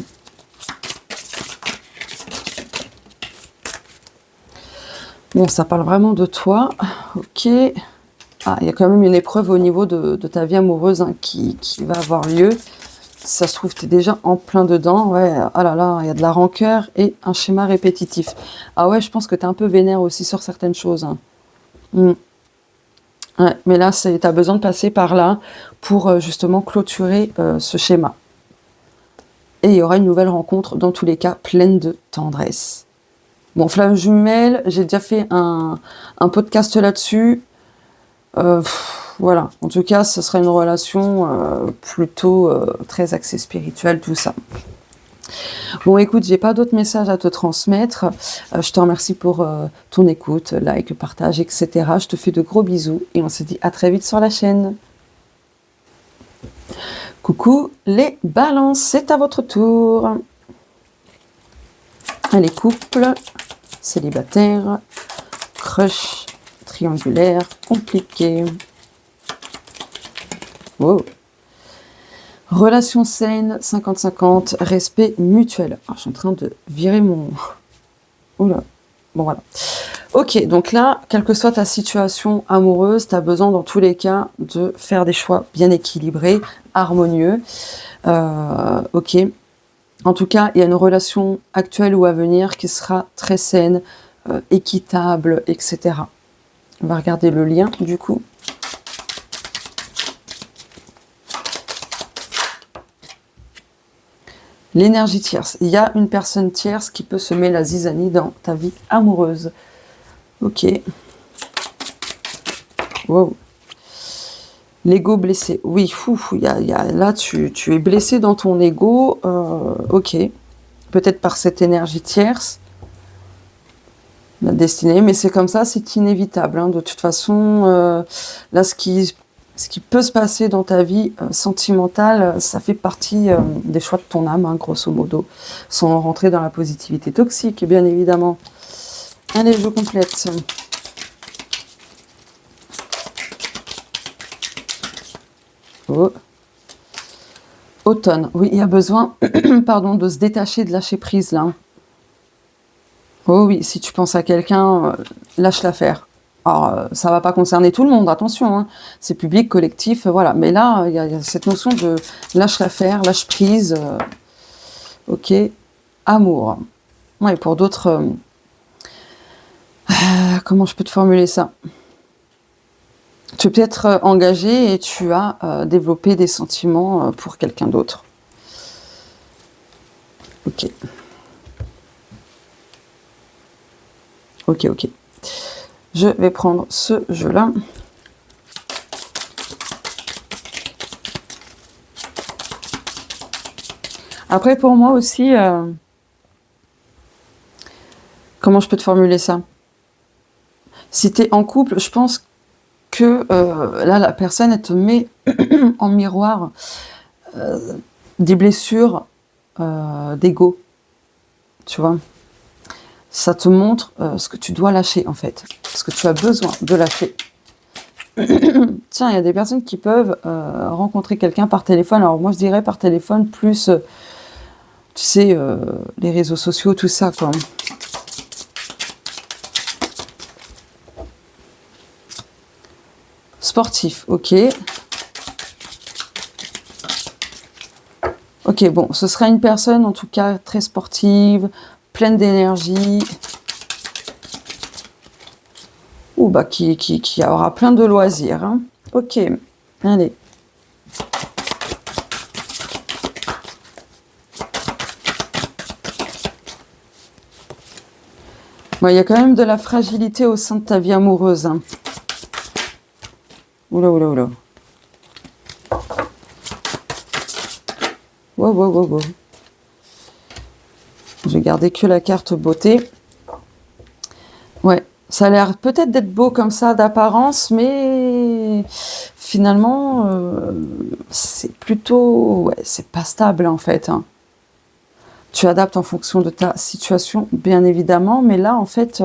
Bon, ça parle vraiment de toi. Ok. Ah, il y a quand même une épreuve au niveau de ta vie amoureuse hein, qui va avoir lieu. Si ça se trouve, tu es déjà en plein dedans. Ouais, ah là là, il y a de la rancœur et un schéma répétitif. Ah ouais, je pense que tu es un peu vénère aussi sur certaines choses. Hein. Ouais, mais là, tu as besoin de passer par là pour justement clôturer ce schéma. Et il y aura une nouvelle rencontre, dans tous les cas, pleine de tendresse. Bon, flamme jumelle, j'ai déjà fait un podcast là-dessus. Voilà, en tout cas, ce sera une relation plutôt très axée spirituelle, tout ça. Bon, écoute, j'ai pas d'autres messages à te transmettre. Je te remercie pour ton écoute, like, partage, etc. Je te fais de gros bisous et on se dit à très vite sur la chaîne. Coucou les balances, c'est à votre tour. Allez, couple, célibataire, crush, triangulaire, compliqué. Wow. Relation saine, 50-50, respect mutuel. Alors, je suis en train de virer mon... Oula. Bon, voilà. Ok, donc là, quelle que soit ta situation amoureuse, tu as besoin dans tous les cas de faire des choix bien équilibrés, harmonieux. Ok. En tout cas, il y a une relation actuelle ou à venir qui sera très saine, équitable, etc. On va regarder le lien du coup. L'énergie tierce. Il y a une personne tierce qui peut semer la zizanie dans ta vie amoureuse. Ok. Wow. L'ego blessé. Oui, fou. Là, tu es blessé dans ton ego. Ok. Peut-être par cette énergie tierce. La destinée. Mais c'est comme ça, c'est inévitable. Hein. De toute façon, là, ce qui peut se passer dans ta vie sentimentale, ça fait partie des choix de ton âme, hein, grosso modo, sans rentrer dans la positivité toxique, bien évidemment. Allez, je complète. Oh. Automne. Oui, il y a besoin pardon, de se détacher, de lâcher prise, là. Oh oui, si tu penses à quelqu'un, lâche l'affaire. Alors, ça va pas concerner tout le monde, attention, hein. C'est public, collectif, voilà. Mais là, il y a cette notion de lâche l'affaire, lâche prise. Ok, amour. Ouais, pour d'autres, comment je peux te formuler ça? Tu es peut-être engagé et tu as développé des sentiments pour quelqu'un d'autre. Ok. Ok. Je vais prendre ce jeu-là. Après, pour moi aussi, comment je peux te formuler ça? Si tu es en couple, je pense que là, la personne, elle te met en miroir des blessures d'ego, tu vois. Ça te montre ce que tu dois lâcher, en fait. Ce que tu as besoin de lâcher. Tiens, il y a des personnes qui peuvent rencontrer quelqu'un par téléphone. Alors moi, je dirais par téléphone, plus, tu sais, les réseaux sociaux, tout ça, quoi. Sportif, ok. Ok, bon, ce sera une personne, en tout cas, très sportive, pleine d'énergie. Ou bah, qui aura plein de loisirs. Hein. Ok, allez. Bon, il y a quand même de la fragilité au sein de ta vie amoureuse. Hein. Oula. Wow. Je vais garder que la carte beauté. Ouais, ça a l'air peut-être d'être beau comme ça d'apparence, mais finalement, c'est plutôt... Ouais, c'est pas stable en fait. Hein. Tu adaptes en fonction de ta situation, bien évidemment, mais là, en fait...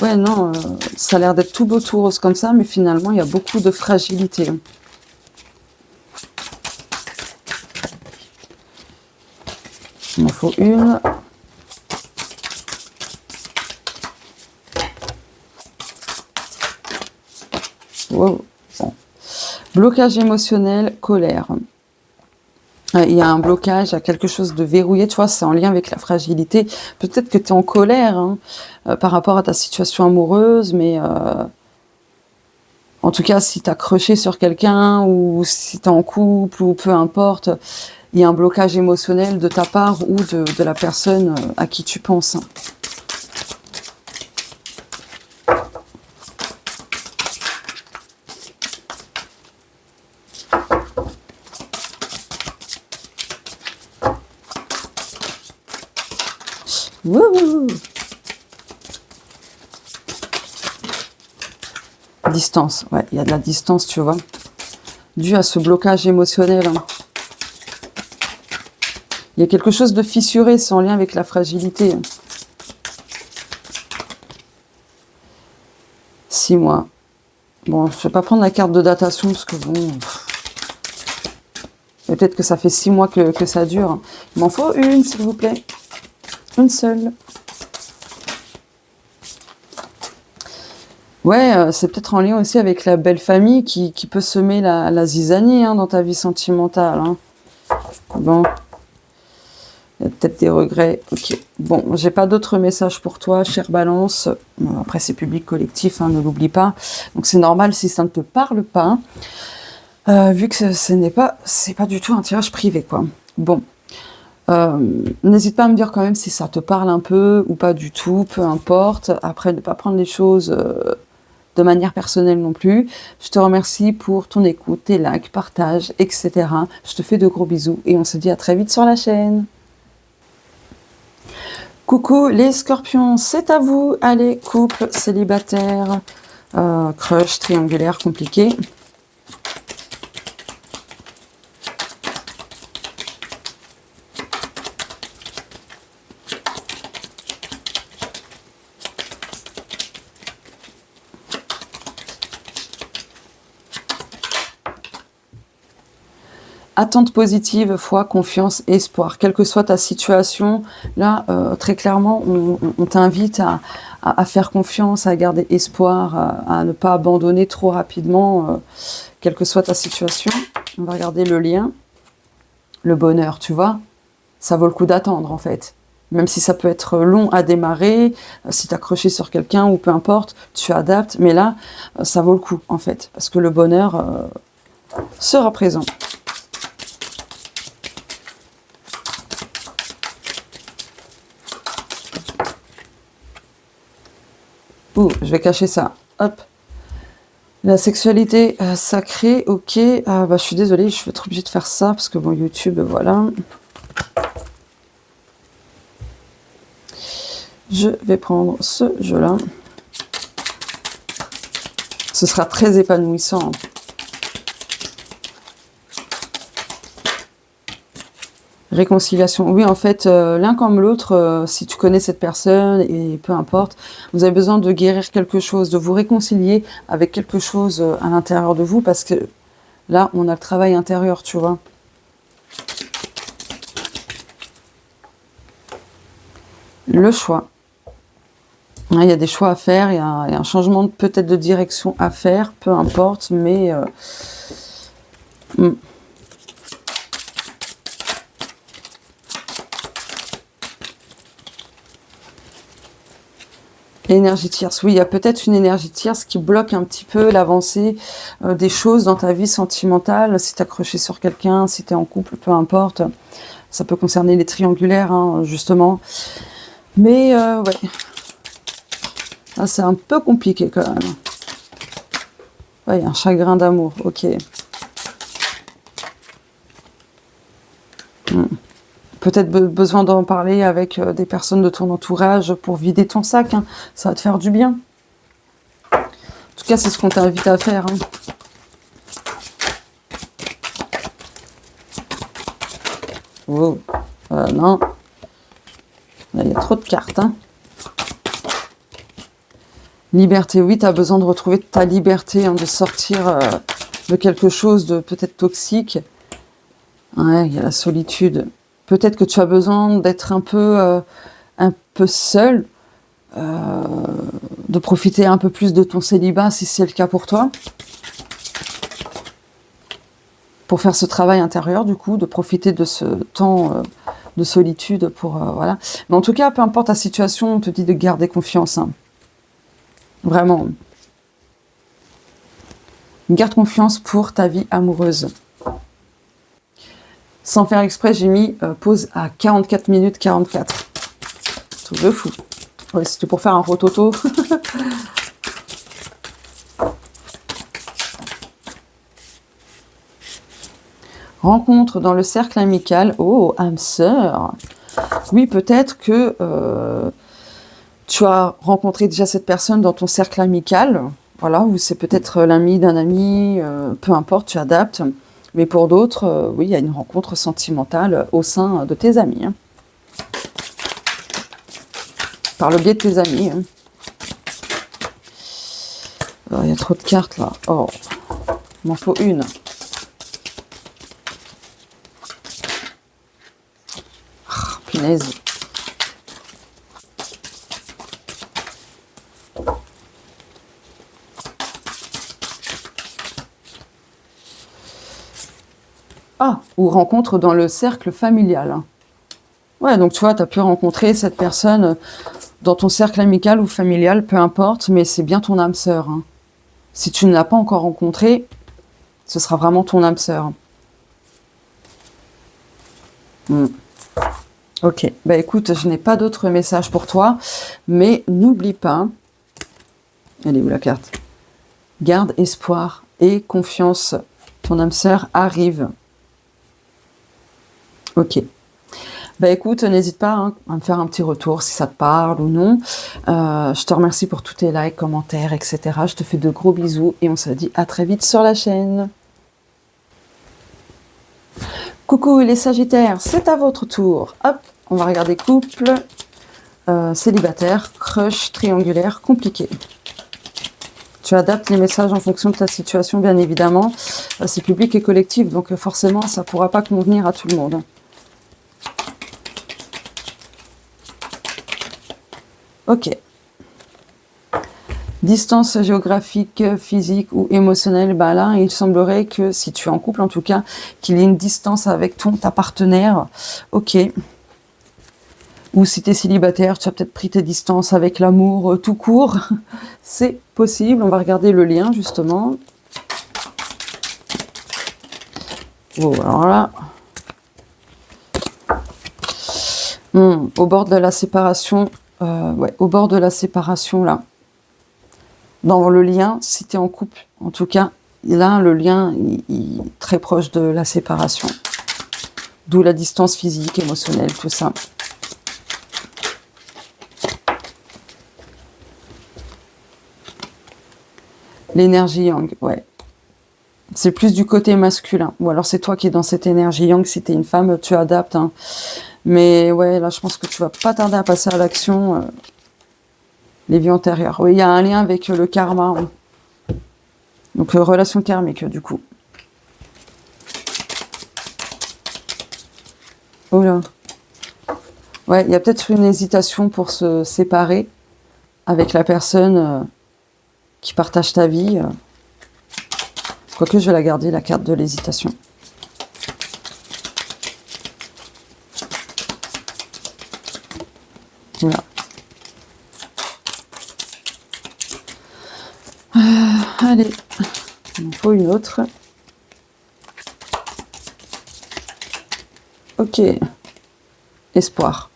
ouais, non, ça a l'air d'être tout beau, tout rose comme ça, mais finalement, il y a beaucoup de fragilité. Il m'en faut une. Wow. Bon. Blocage émotionnel, colère. Il y a un blocage, il y a quelque chose de verrouillé, tu vois, c'est en lien avec la fragilité. Peut-être que tu es en colère hein, par rapport à ta situation amoureuse, mais en tout cas, si tu as croché sur quelqu'un ou si tu es en couple ou peu importe, il y a un blocage émotionnel de ta part ou de la personne à qui tu penses. Wouhou! Distance, ouais, il y a de la distance, tu vois, dû à ce blocage émotionnel. Hein. Il y a quelque chose de fissuré, c'est en lien avec la fragilité. 6 mois. Bon, je vais pas prendre la carte de datation parce que bon... Et peut-être que ça fait 6 mois que ça dure. Il m'en faut une, s'il vous plaît. Une seule. Ouais, c'est peut-être en lien aussi avec la belle famille qui peut semer la zizanie dans ta vie sentimentale. Hein. Bon, il y a peut-être des regrets. Ok. Bon, j'ai pas d'autres messages pour toi, chère Balance. Après, c'est public, collectif, ne l'oublie pas. Donc c'est normal si ça ne te parle pas, vu que c'est pas du tout un tirage privé, quoi. Bon. N'hésite pas à me dire quand même si ça te parle un peu ou pas du tout, peu importe. Après, ne pas prendre les choses de manière personnelle non plus. Je te remercie pour ton écoute, tes likes, partages, etc. Je te fais de gros bisous et on se dit à très vite sur la chaîne. Coucou les scorpions, c'est à vous. Allez, couple, célibataire, crush, triangulaire, compliqué. Attente positive, foi, confiance, espoir. Quelle que soit ta situation, là, très clairement, on t'invite à faire confiance, à garder espoir, à ne pas abandonner trop rapidement, quelle que soit ta situation. On va regarder le lien. Le bonheur, tu vois, ça vaut le coup d'attendre, en fait. Même si ça peut être long à démarrer, si tu as accroché sur quelqu'un ou peu importe, tu adaptes. Mais là, ça vaut le coup, en fait. Parce que le bonheur sera présent. Ouh, je vais cacher ça. Hop. La sexualité sacrée, ok. Ah bah je suis désolée, je vais être obligée de faire ça parce que bon, YouTube, voilà. Je vais prendre ce jeu-là. Ce sera très épanouissant. Réconciliation. Oui, en fait, l'un comme l'autre, si tu connais cette personne, et peu importe, vous avez besoin de guérir quelque chose, de vous réconcilier avec quelque chose à l'intérieur de vous, parce que là, on a le travail intérieur, tu vois. Le choix. Il y a des choix à faire, il y a un changement peut-être de direction à faire, peu importe, mais... Énergie tierce, oui, il y a peut-être une énergie tierce qui bloque un petit peu l'avancée des choses dans ta vie sentimentale, si tu es accroché sur quelqu'un, si tu es en couple, peu importe. Ça peut concerner les triangulaires, justement. Mais, ouais. Là, c'est un peu compliqué, quand même. Ouais, il y a un chagrin d'amour, ok. Peut-être besoin d'en parler avec des personnes de ton entourage pour vider ton sac. Ça va te faire du bien. En tout cas, c'est ce qu'on t'invite à faire. Oh, non. Là, il y a trop de cartes. Liberté, oui, tu as besoin de retrouver ta liberté, de sortir de quelque chose de peut-être toxique. Ouais, il y a la solitude. Peut-être que tu as besoin d'être un peu seul, de profiter un peu plus de ton célibat, si c'est le cas pour toi. Pour faire ce travail intérieur, du coup, de profiter de ce temps de solitude pour... voilà. Mais en tout cas, peu importe ta situation, on te dit de garder confiance. Vraiment. Garde confiance pour ta vie amoureuse. Sans faire exprès, j'ai mis pause à 44 minutes 44. Truc de fou. Ouais, c'était pour faire un rototo. Rencontre dans le cercle amical. Oh, âme sœur. Oui, peut-être que tu as rencontré déjà cette personne dans ton cercle amical. Voilà, ou c'est peut-être l'ami d'un ami. Peu importe, tu adaptes. Mais pour d'autres, oui, il y a une rencontre sentimentale au sein de tes amis. Par le biais de tes amis. Il y a trop de cartes, là. Oh, il m'en faut une. punaise. Ah, ou rencontre dans le cercle familial. Ouais, donc tu vois, tu as pu rencontrer cette personne dans ton cercle amical ou familial, peu importe, mais c'est bien ton âme sœur. Hein. Si tu ne l'as pas encore rencontrée, ce sera vraiment ton âme sœur. Ok, bah écoute, je n'ai pas d'autres messages pour toi, mais n'oublie pas, elle est où la carte? Garde espoir et confiance, ton âme sœur arrive. Ok. Bah écoute, n'hésite pas hein, à me faire un petit retour si ça te parle ou non. Je te remercie pour tous tes likes, commentaires, etc. Je te fais de gros bisous et on se dit à très vite sur la chaîne. Coucou les Sagittaires, c'est à votre tour. Hop, on va regarder couple, célibataire, crush, triangulaire, compliqué. Tu adaptes les messages en fonction de ta situation, bien évidemment. C'est public et collectif, donc forcément, ça ne pourra pas convenir à tout le monde. Ok. Distance géographique, physique ou émotionnelle, bah là, il semblerait que, si tu es en couple en tout cas, qu'il y ait une distance avec ta partenaire. Ok. Ou si tu es célibataire, tu as peut-être pris tes distances avec l'amour tout court. C'est possible. On va regarder le lien, justement. Oh, alors là... au bord de la séparation... ouais, au bord de la séparation, là. Dans le lien, si tu es en couple, en tout cas, là, le lien il est très proche de la séparation. D'où la distance physique, émotionnelle, tout ça. L'énergie yang, ouais. C'est plus du côté masculin. Ou alors c'est toi qui es dans cette énergie yang. Si tu es une femme, tu adaptes. Hein. Mais ouais, là, je pense que tu vas pas tarder à passer à l'action. Les vies antérieures. Oui, il y a un lien avec le karma. Oui. Donc, relation karmique, du coup. Oh là. Ouais, il y a peut-être une hésitation pour se séparer avec la personne qui partage ta vie. Quoique, je vais la garder, la carte de l'hésitation. Voilà. Allez, il en faut une autre. Ok. Espoir.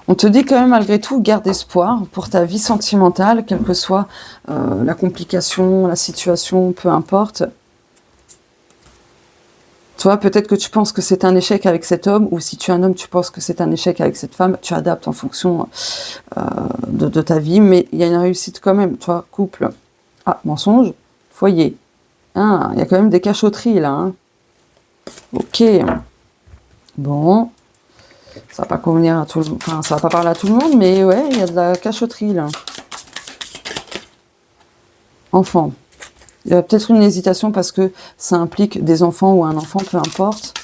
On te dit quand même malgré tout, garde espoir pour ta vie sentimentale, quelle que soit la complication, la situation, peu importe. Tu vois, peut-être que tu penses que c'est un échec avec cet homme, ou si tu es un homme, tu penses que c'est un échec avec cette femme, tu adaptes en fonction de ta vie, mais il y a une réussite quand même, tu vois, couple. Ah, mensonge, foyer. Ah, il y a quand même des cachotteries là. Hein. Ok. Bon. Ça va pas convenir à tout le monde. Enfin, ça va pas parler à tout le monde, mais ouais, il y a de la cachotterie là. Enfant. Il y a peut-être une hésitation parce que ça implique des enfants ou un enfant, peu importe.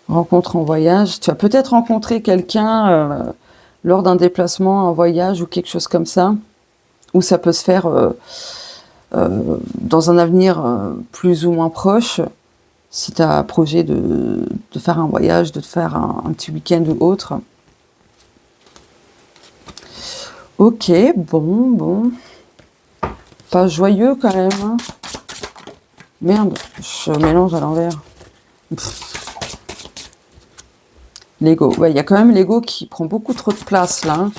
Rencontre en voyage. Tu as peut-être rencontré quelqu'un lors d'un déplacement, un voyage ou quelque chose comme ça. Où ça peut se faire dans un avenir plus ou moins proche. Si tu as projet de faire un voyage, de faire un petit week-end ou autre. Ok, bon. Pas joyeux quand même. Hein. Merde, je mélange à l'envers. L'ego. Ouais, il y a quand même l'ego qui prend beaucoup trop de place là. Hein.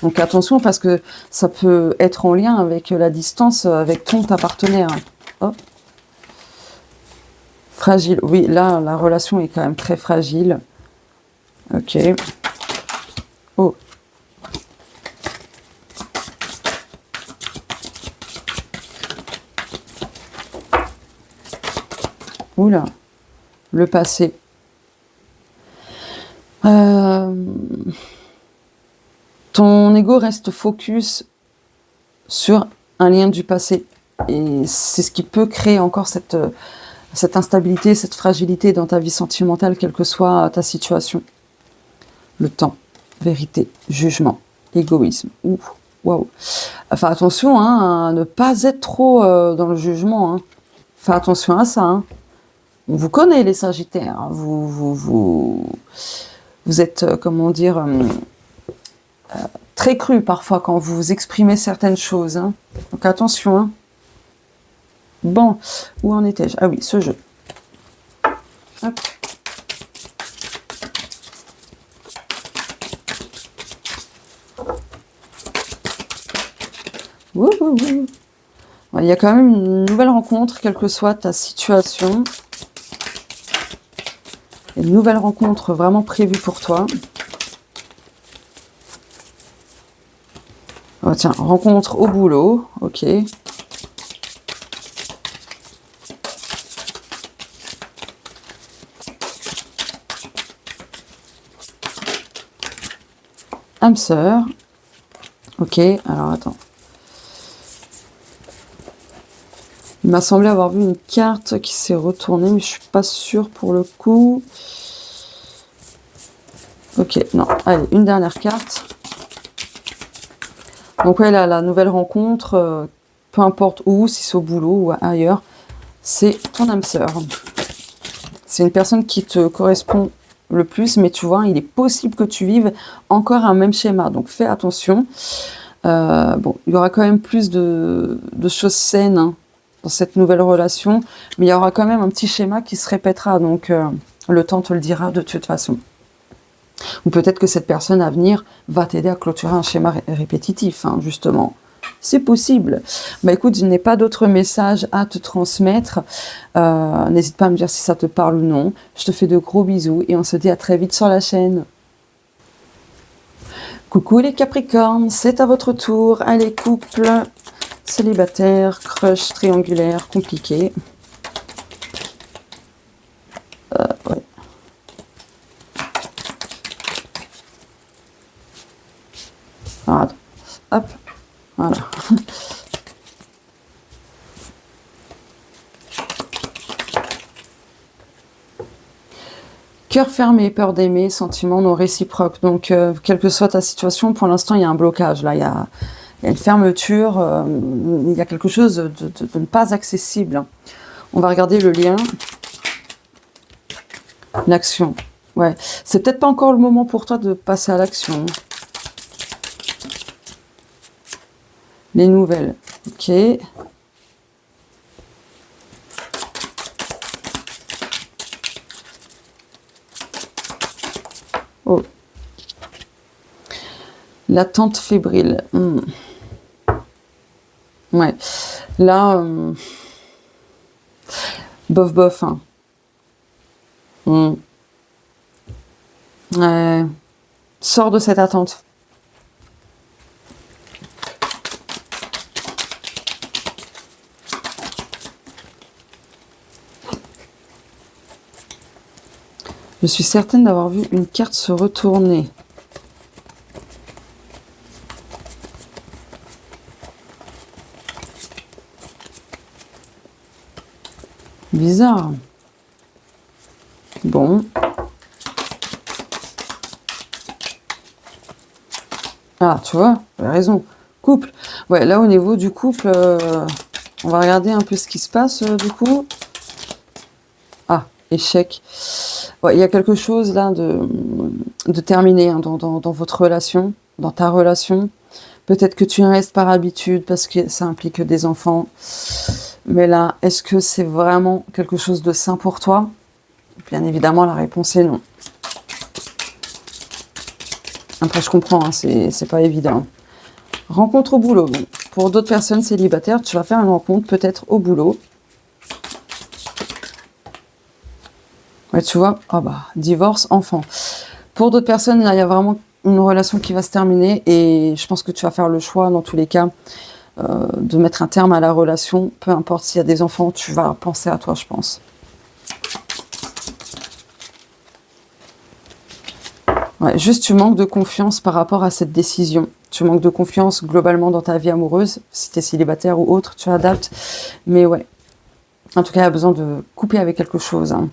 Donc attention parce que ça peut être en lien avec la distance avec ta partenaire. Oh. Fragile. Oui, là, la relation est quand même très fragile. Ok. Oh. Oula. Le passé. Ton ego reste focus sur un lien du passé. Et c'est ce qui peut créer encore cette instabilité, cette fragilité dans ta vie sentimentale, quelle que soit ta situation. Le temps, vérité, jugement, égoïsme. Ouh, waouh. Enfin, attention à ne pas être trop dans le jugement. Hein. Fais attention à ça. Hein. On vous connaît, les Sagittaires. Hein. Vous êtes, comment dire, très cru parfois quand vous exprimez certaines choses. Hein. Donc attention. Hein. Bon, où en étais-je? Ah oui, ce jeu. Hop. Wouhou. Il y a quand même une nouvelle rencontre, quelle que soit ta situation. Une nouvelle rencontre vraiment prévue pour toi. Oh, tiens, rencontre au boulot, ok. Âme sœur. Ok, alors attends. Il m'a semblé avoir vu une carte qui s'est retournée, mais je suis pas sûre pour le coup. Ok, non. Allez, une dernière carte. Donc ouais, là, la nouvelle rencontre, peu importe où, si c'est au boulot ou ailleurs, c'est ton âme sœur. C'est une personne qui te correspond le plus, mais tu vois, il est possible que tu vives encore un même schéma. Donc fais attention. Bon, il y aura quand même plus de choses saines hein, dans cette nouvelle relation, mais il y aura quand même un petit schéma qui se répétera. Donc le temps te le dira de toute façon. Ou peut-être que cette personne à venir va t'aider à clôturer un schéma répétitif, hein, justement. C'est possible. Bah écoute, je n'ai pas d'autres messages à te transmettre. N'hésite pas à me dire si ça te parle ou non. Je te fais de gros bisous et on se dit à très vite sur la chaîne. Coucou les Capricornes, c'est à votre tour. Allez, couple, célibataire, crush, triangulaire, compliqué. Ouais. Alors, attends. Hop, voilà. Cœur fermé, peur d'aimer, sentiments non réciproques. Donc, quelle que soit ta situation, pour l'instant, il y a un blocage. Là, il y a une fermeture, il y a quelque chose de ne pas accessible. On va regarder le lien. L'action. Ouais, c'est peut-être pas encore le moment pour toi de passer à l'action. Les nouvelles. Ok. Oh. L'attente fébrile. Ouais. Là, bof bof. Hein. Ouais. Sors de cette attente. Je suis certaine d'avoir vu une carte se retourner. Bizarre. Bon. Ah, tu vois, j'ai raison. Couple. Ouais, là, au niveau du couple, on va regarder un peu ce qui se passe, du coup. Ah, échec. Ouais, il y a quelque chose, là, de terminé hein, dans votre relation, dans ta relation. Peut-être que tu y restes par habitude, parce que ça implique des enfants. Mais là, est-ce que c'est vraiment quelque chose de sain pour toi? Bien évidemment, la réponse est non. Après, je comprends, hein, c'est pas évident. Rencontre au boulot. Bon, pour d'autres personnes célibataires, tu vas faire une rencontre peut-être au boulot. Ouais, tu vois, oh bah, divorce, enfant. Pour d'autres personnes, là, il y a vraiment une relation qui va se terminer et je pense que tu vas faire le choix, dans tous les cas, de mettre un terme à la relation. Peu importe s'il y a des enfants, tu vas penser à toi, je pense. Ouais, juste tu manques de confiance par rapport à cette décision. Tu manques de confiance globalement dans ta vie amoureuse. Si tu es célibataire ou autre, tu adaptes. Mais ouais, en tout cas, il y a besoin de couper avec quelque chose. Hein.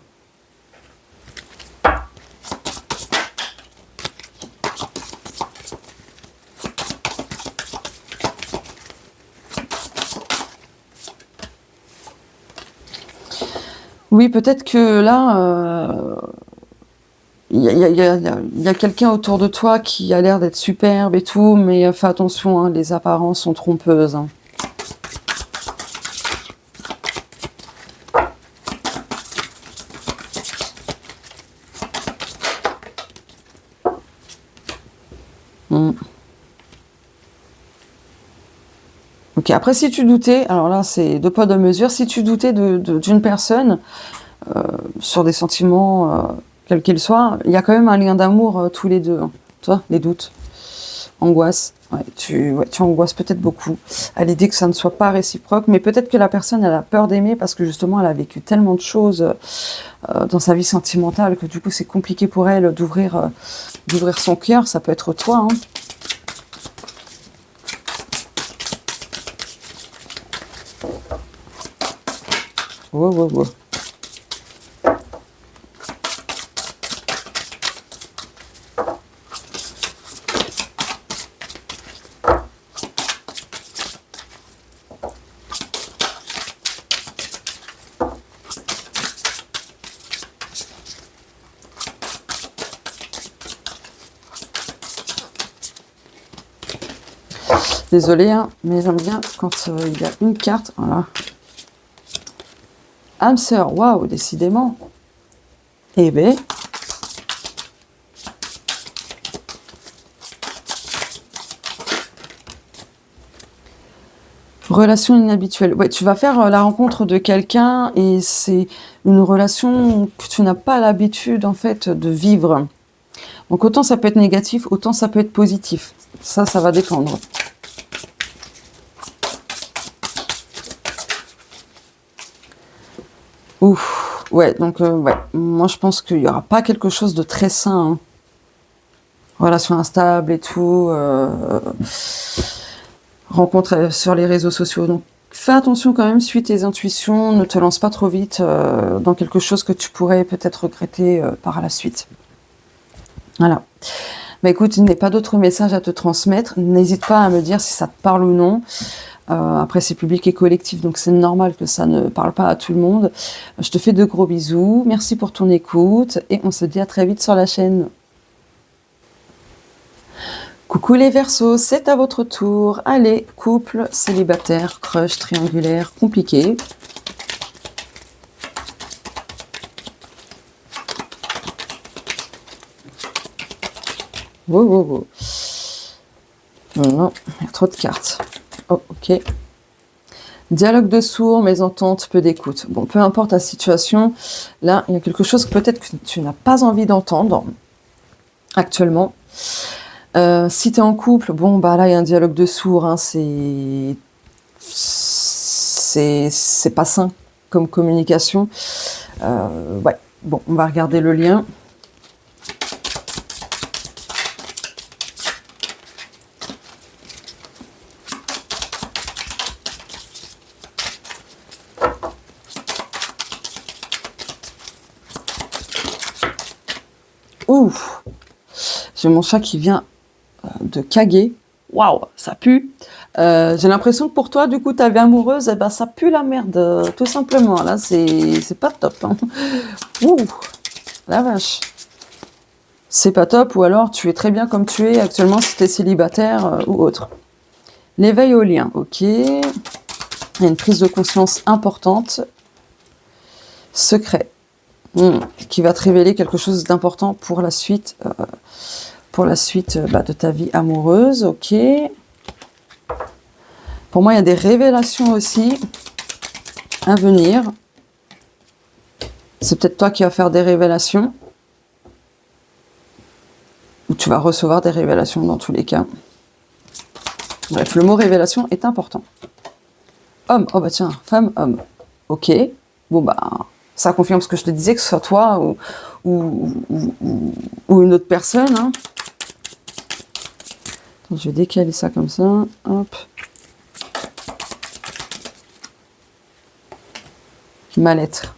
Oui, peut-être que là, il y a quelqu'un autour de toi qui a l'air d'être superbe et tout, mais fais attention, hein, les apparences sont trompeuses. Hein. Mm. Ok, après si tu doutais, alors là c'est deux poids deux mesures, si tu doutais d'une personne sur des sentiments, quels qu'ils soient, il y a quand même un lien d'amour tous les deux. Hein. Toi, les doutes, angoisse, ouais, tu angoisses peut-être beaucoup à l'idée que ça ne soit pas réciproque, mais peut-être que la personne elle a peur d'aimer parce que justement elle a vécu tellement de choses dans sa vie sentimentale que du coup c'est compliqué pour elle d'ouvrir son cœur, ça peut être toi. Hein. Wow, wow, wow. Désolée, hein, mais j'aime bien quand il y a une carte. Voilà. Âme sœur, waouh, décidément. Eh ben. Relation inhabituelle. Ouais, tu vas faire la rencontre de quelqu'un et c'est une relation que tu n'as pas l'habitude en fait de vivre. Donc autant ça peut être négatif, autant ça peut être positif. Ça va dépendre. Ouf, ouais, donc ouais, moi je pense qu'il n'y aura pas quelque chose de très sain. Hein. Relation instable et tout, rencontre sur les réseaux sociaux. Donc fais attention quand même, suis tes intuitions, ne te lance pas trop vite dans quelque chose que tu pourrais peut-être regretter par la suite. Voilà. Bah écoute, il n'y a pas d'autres messages à te transmettre. N'hésite pas à me dire si ça te parle ou non. Après, c'est public et collectif, donc c'est normal que ça ne parle pas à tout le monde. Je te fais de gros bisous. Merci pour ton écoute et on se dit à très vite sur la chaîne. Coucou les Verseaux, c'est à votre tour. Allez, couple, célibataire, crush, triangulaire, compliqué. Wow, wow, wow. Non, il y a trop de cartes. Oh, ok. Dialogue de sourds, mésentente, peu d'écoute. Bon, peu importe la situation, là, il y a quelque chose que peut-être que tu n'as pas envie d'entendre actuellement. Si tu es en couple, bon, bah là, il y a un dialogue de sourds, hein, c'est pas sain comme communication. Ouais, bon, on va regarder le lien. Ouf, j'ai mon chat qui vient de caguer. Waouh, ça pue. J'ai l'impression que pour toi, du coup, ta vie amoureuse, eh ben, ça pue la merde, tout simplement. Là, c'est pas top. Hein. Ouh, la vache. C'est pas top, ou alors tu es très bien comme tu es actuellement si tu es célibataire ou autre. L'éveil au lien, ok. Il y a une prise de conscience importante. Secret. Qui va te révéler quelque chose d'important pour la suite, de ta vie amoureuse, ok. Pour moi, il y a des révélations aussi à venir. C'est peut-être toi qui vas faire des révélations. Ou tu vas recevoir des révélations dans tous les cas. Bref, le mot révélation est important. Homme, oh bah tiens, femme, homme. Ok, bon bah, Ça confirme ce que je te disais, que ce soit toi ou une autre personne. Hein. Attends, je vais décaler ça comme ça. Hop. Mal-être.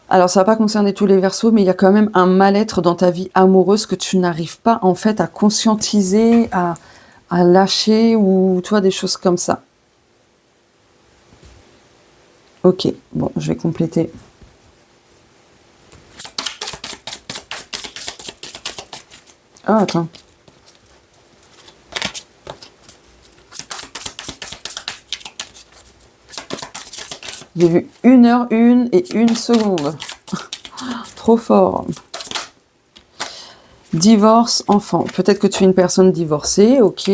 Alors, ça va pas concerner tous les Verseaux, mais il y a quand même un mal-être dans ta vie amoureuse que tu n'arrives pas, en fait, à conscientiser, à lâcher, ou, toi, des choses comme ça. Ok, bon, je vais compléter. Ah, attends. J'ai vu 1h01 et 1 seconde. Trop fort. Divorce, enfant. Peut-être que tu es une personne divorcée, ok.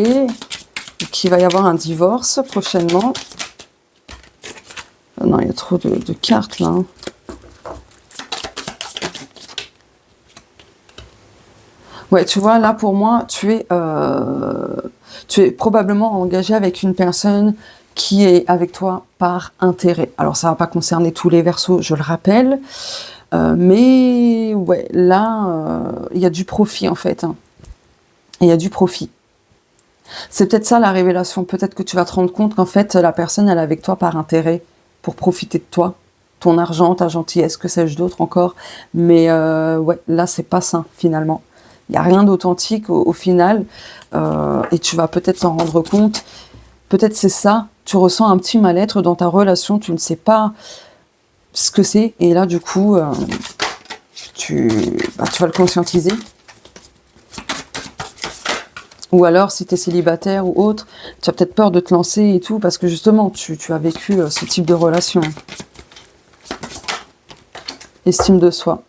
Qu'il va y avoir un divorce prochainement. Oh non, il y a trop de cartes là. Hein. Ouais, tu vois, là pour moi, tu es probablement engagé avec une personne qui est avec toi par intérêt. Alors ça va pas concerner tous les Verseaux, je le rappelle, mais ouais, là, il y a du profit en fait. Hein. Il y a du profit. C'est peut-être ça la révélation. Peut-être que tu vas te rendre compte qu'en fait, la personne, elle est avec toi par intérêt, pour profiter de toi. Ton argent, ta gentillesse, que sais-je d'autre encore. Mais ouais, là, c'est pas sain, finalement. Il n'y a rien d'authentique au final. Et tu vas peut-être t'en rendre compte. Peut-être c'est ça. Tu ressens un petit mal-être dans ta relation. Tu ne sais pas ce que c'est. Et là, du coup, tu vas le conscientiser. Ou alors, si tu es célibataire ou autre, tu as peut-être peur de te lancer et tout, parce que justement, tu as vécu ce type de relation. Estime de soi.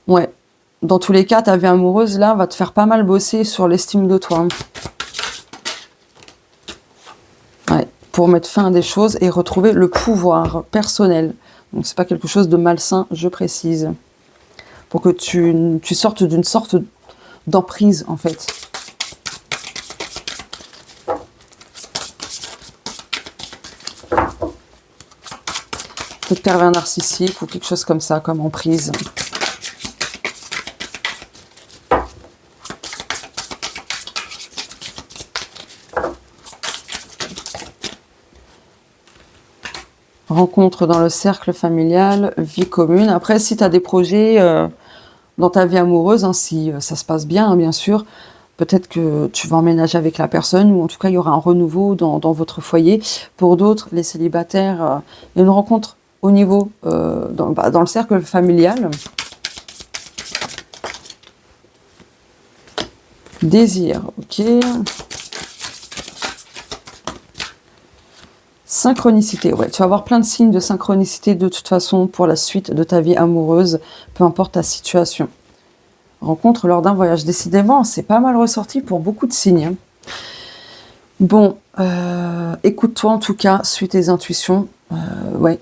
Ouais. Dans tous les cas, ta vie amoureuse, là, va te faire pas mal bosser sur l'estime de toi. Ouais. Pour mettre fin à des choses et retrouver le pouvoir personnel. Donc, c'est pas quelque chose de malsain, je précise. Pour que tu sortes d'une sorte d'emprise, en fait. Peut-être pervers narcissique ou quelque chose comme ça, comme emprise. Rencontre dans le cercle familial, vie commune. Après, si tu as des projets dans ta vie amoureuse, hein, si ça se passe bien, hein, bien sûr, peut-être que tu vas emménager avec la personne, ou en tout cas, il y aura un renouveau dans votre foyer. Pour d'autres, les célibataires, il y a une rencontre au niveau, dans le cercle familial. Désir, ok. Synchronicité, ouais. Tu vas avoir plein de signes de synchronicité de toute façon pour la suite de ta vie amoureuse, peu importe ta situation. Rencontre lors d'un voyage. Décidément, c'est pas mal ressorti pour beaucoup de signes. Hein. Bon, écoute-toi en tout cas, suis tes intuitions. Ouais,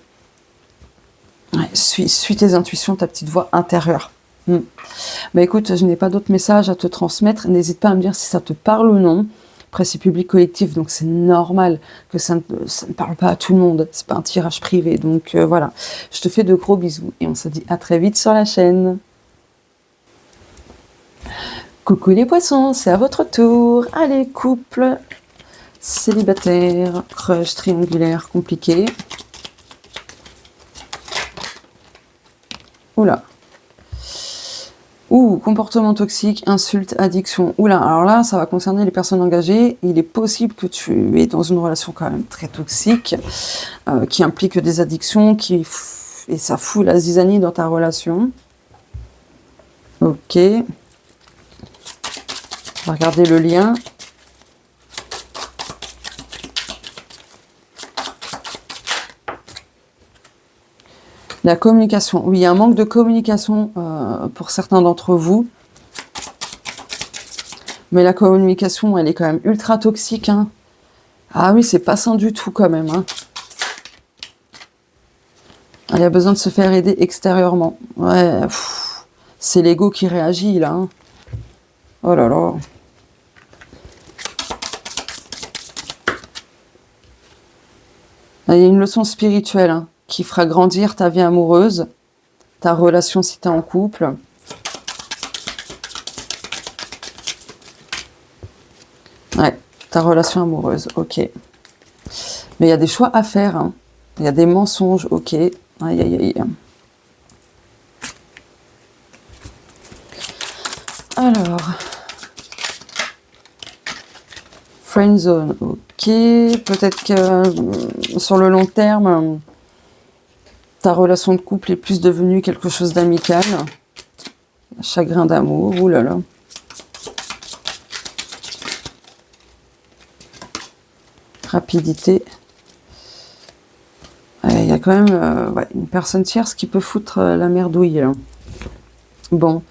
suis tes intuitions, ta petite voix intérieure. Bah écoute, je n'ai pas d'autres messages à te transmettre. N'hésite pas à me dire si ça te parle ou non. Après, c'est public collectif, donc c'est normal que ça ne parle pas à tout le monde. C'est pas un tirage privé. Donc voilà, je te fais de gros bisous et on se dit à très vite sur la chaîne. Coucou les poissons, c'est à votre tour. Allez, couple, célibataire, crush, triangulaire, compliqué. Oula. Ouh, comportement toxique, insulte, addiction. Oula, alors là, ça va concerner les personnes engagées. Il est possible que tu es dans une relation quand même très toxique, qui implique des addictions, et ça fout la zizanie dans ta relation. Ok. On va regarder le lien. La communication. Oui, il y a un manque de communication pour certains d'entre vous. Mais la communication, elle est quand même ultra toxique. Hein. Ah oui, c'est pas sain du tout quand même. Hein. Il y a besoin de se faire aider extérieurement. Ouais, c'est l'ego qui réagit là. Hein. Oh là là. Il y a une leçon spirituelle hein, qui fera grandir ta vie amoureuse, ta relation si tu es en couple. Ouais, ta relation amoureuse, ok. Mais il y a des choix à faire, hein. Il y a des mensonges, ok. Aïe, aïe, aïe. Alors, friend zone, ok. Peut-être que sur le long terme, ta relation de couple est plus devenue quelque chose d'amical. Chagrin d'amour, oulala. Rapidité. Il y a quand même ouais, une personne tierce qui peut foutre la merdouille, là. Bon.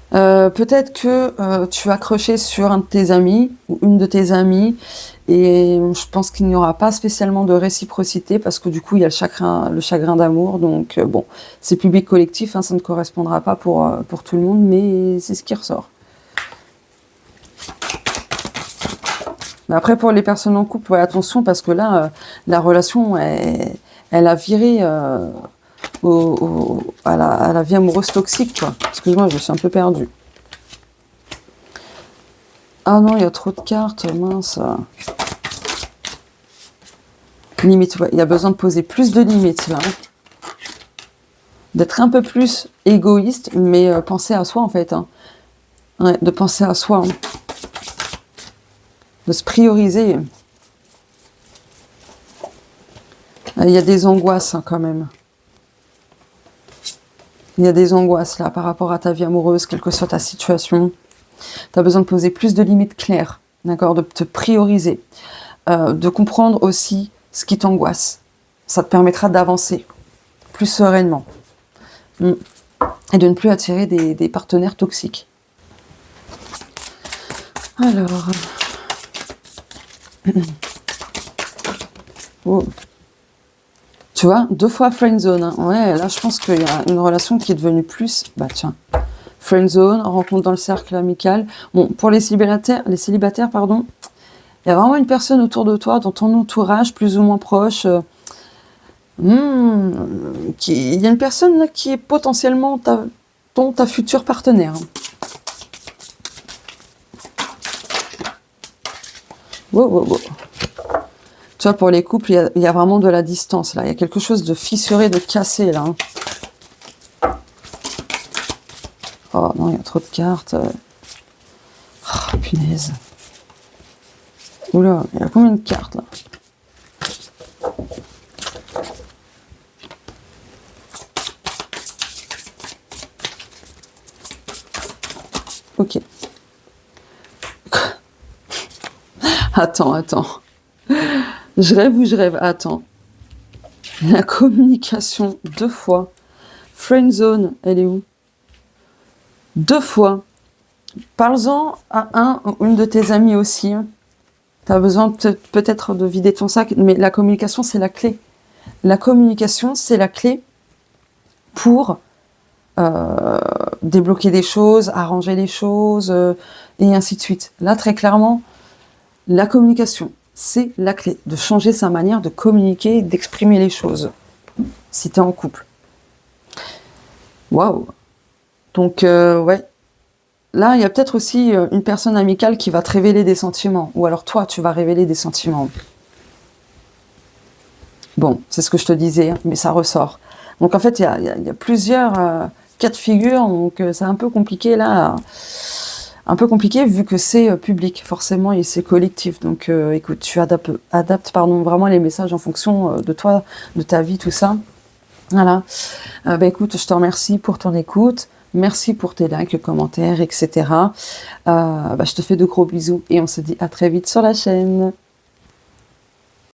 Peut-être que tu as accroché sur un de tes amis ou une de tes amies et je pense qu'il n'y aura pas spécialement de réciprocité parce que du coup il y a le chagrin d'amour, donc bon, c'est public collectif, hein, ça ne correspondra pas pour tout le monde, mais c'est ce qui ressort. Mais après pour les personnes en couple, ouais, attention parce que là la relation elle a viré à la vie amoureuse toxique, quoi. Excuse-moi, je suis un peu perdue. Ah non, il y a trop de cartes, mince. Limite, ouais, il y a besoin de poser plus de limites, là. D'être un peu plus égoïste, mais penser à soi, en fait. Hein. Ouais, de penser à soi. Hein. De se prioriser. Il y a des angoisses, hein, quand même. Il y a des angoisses là par rapport à ta vie amoureuse, quelle que soit ta situation. Tu as besoin de poser plus de limites claires, d'accord, de te prioriser, de comprendre aussi ce qui t'angoisse. Ça te permettra d'avancer plus sereinement et de ne plus attirer des partenaires toxiques. Alors, oh. Tu vois, 2 fois friendzone. Hein. Ouais, là, je pense qu'il y a une relation qui est devenue plus... Bah tiens, friendzone, rencontre dans le cercle amical. Bon, pour les célibataires, pardon, il y a vraiment une personne autour de toi, dans ton entourage, plus ou moins proche. Il y a une personne là, qui est potentiellement ta future partenaire. Wow, wow, wow. Tu vois, pour les couples, il y a vraiment de la distance, là. Il y a quelque chose de fissuré, de cassé, là. Oh non, il y a trop de cartes. Oh, punaise. Oula, il y a combien de cartes, là? Ok. Attends. Je rêve ou je rêve? Attends. La communication 2 fois. Friendzone, elle est où? 2 fois. Parle-en à un ou une de tes amis aussi. Tu as besoin peut-être de vider ton sac, mais la communication, c'est la clé. La communication, c'est la clé pour débloquer des choses, arranger les choses, et ainsi de suite. Là, très clairement, la communication, c'est la clé de changer sa manière de communiquer, d'exprimer les choses, si tu es en couple. Waouh! Donc, ouais. Là, il y a peut-être aussi une personne amicale qui va te révéler des sentiments. Ou alors toi, tu vas révéler des sentiments. Bon, c'est ce que je te disais, hein, mais ça ressort. Donc en fait, il y a plusieurs cas de figure. Donc c'est un peu compliqué là. Un peu compliqué vu que c'est public, forcément, et c'est collectif. Donc écoute, tu adaptes vraiment les messages en fonction de toi, de ta vie, tout ça. Voilà. Écoute, je te remercie pour ton écoute. Merci pour tes likes, commentaires, etc. Je te fais de gros bisous et on se dit à très vite sur la chaîne.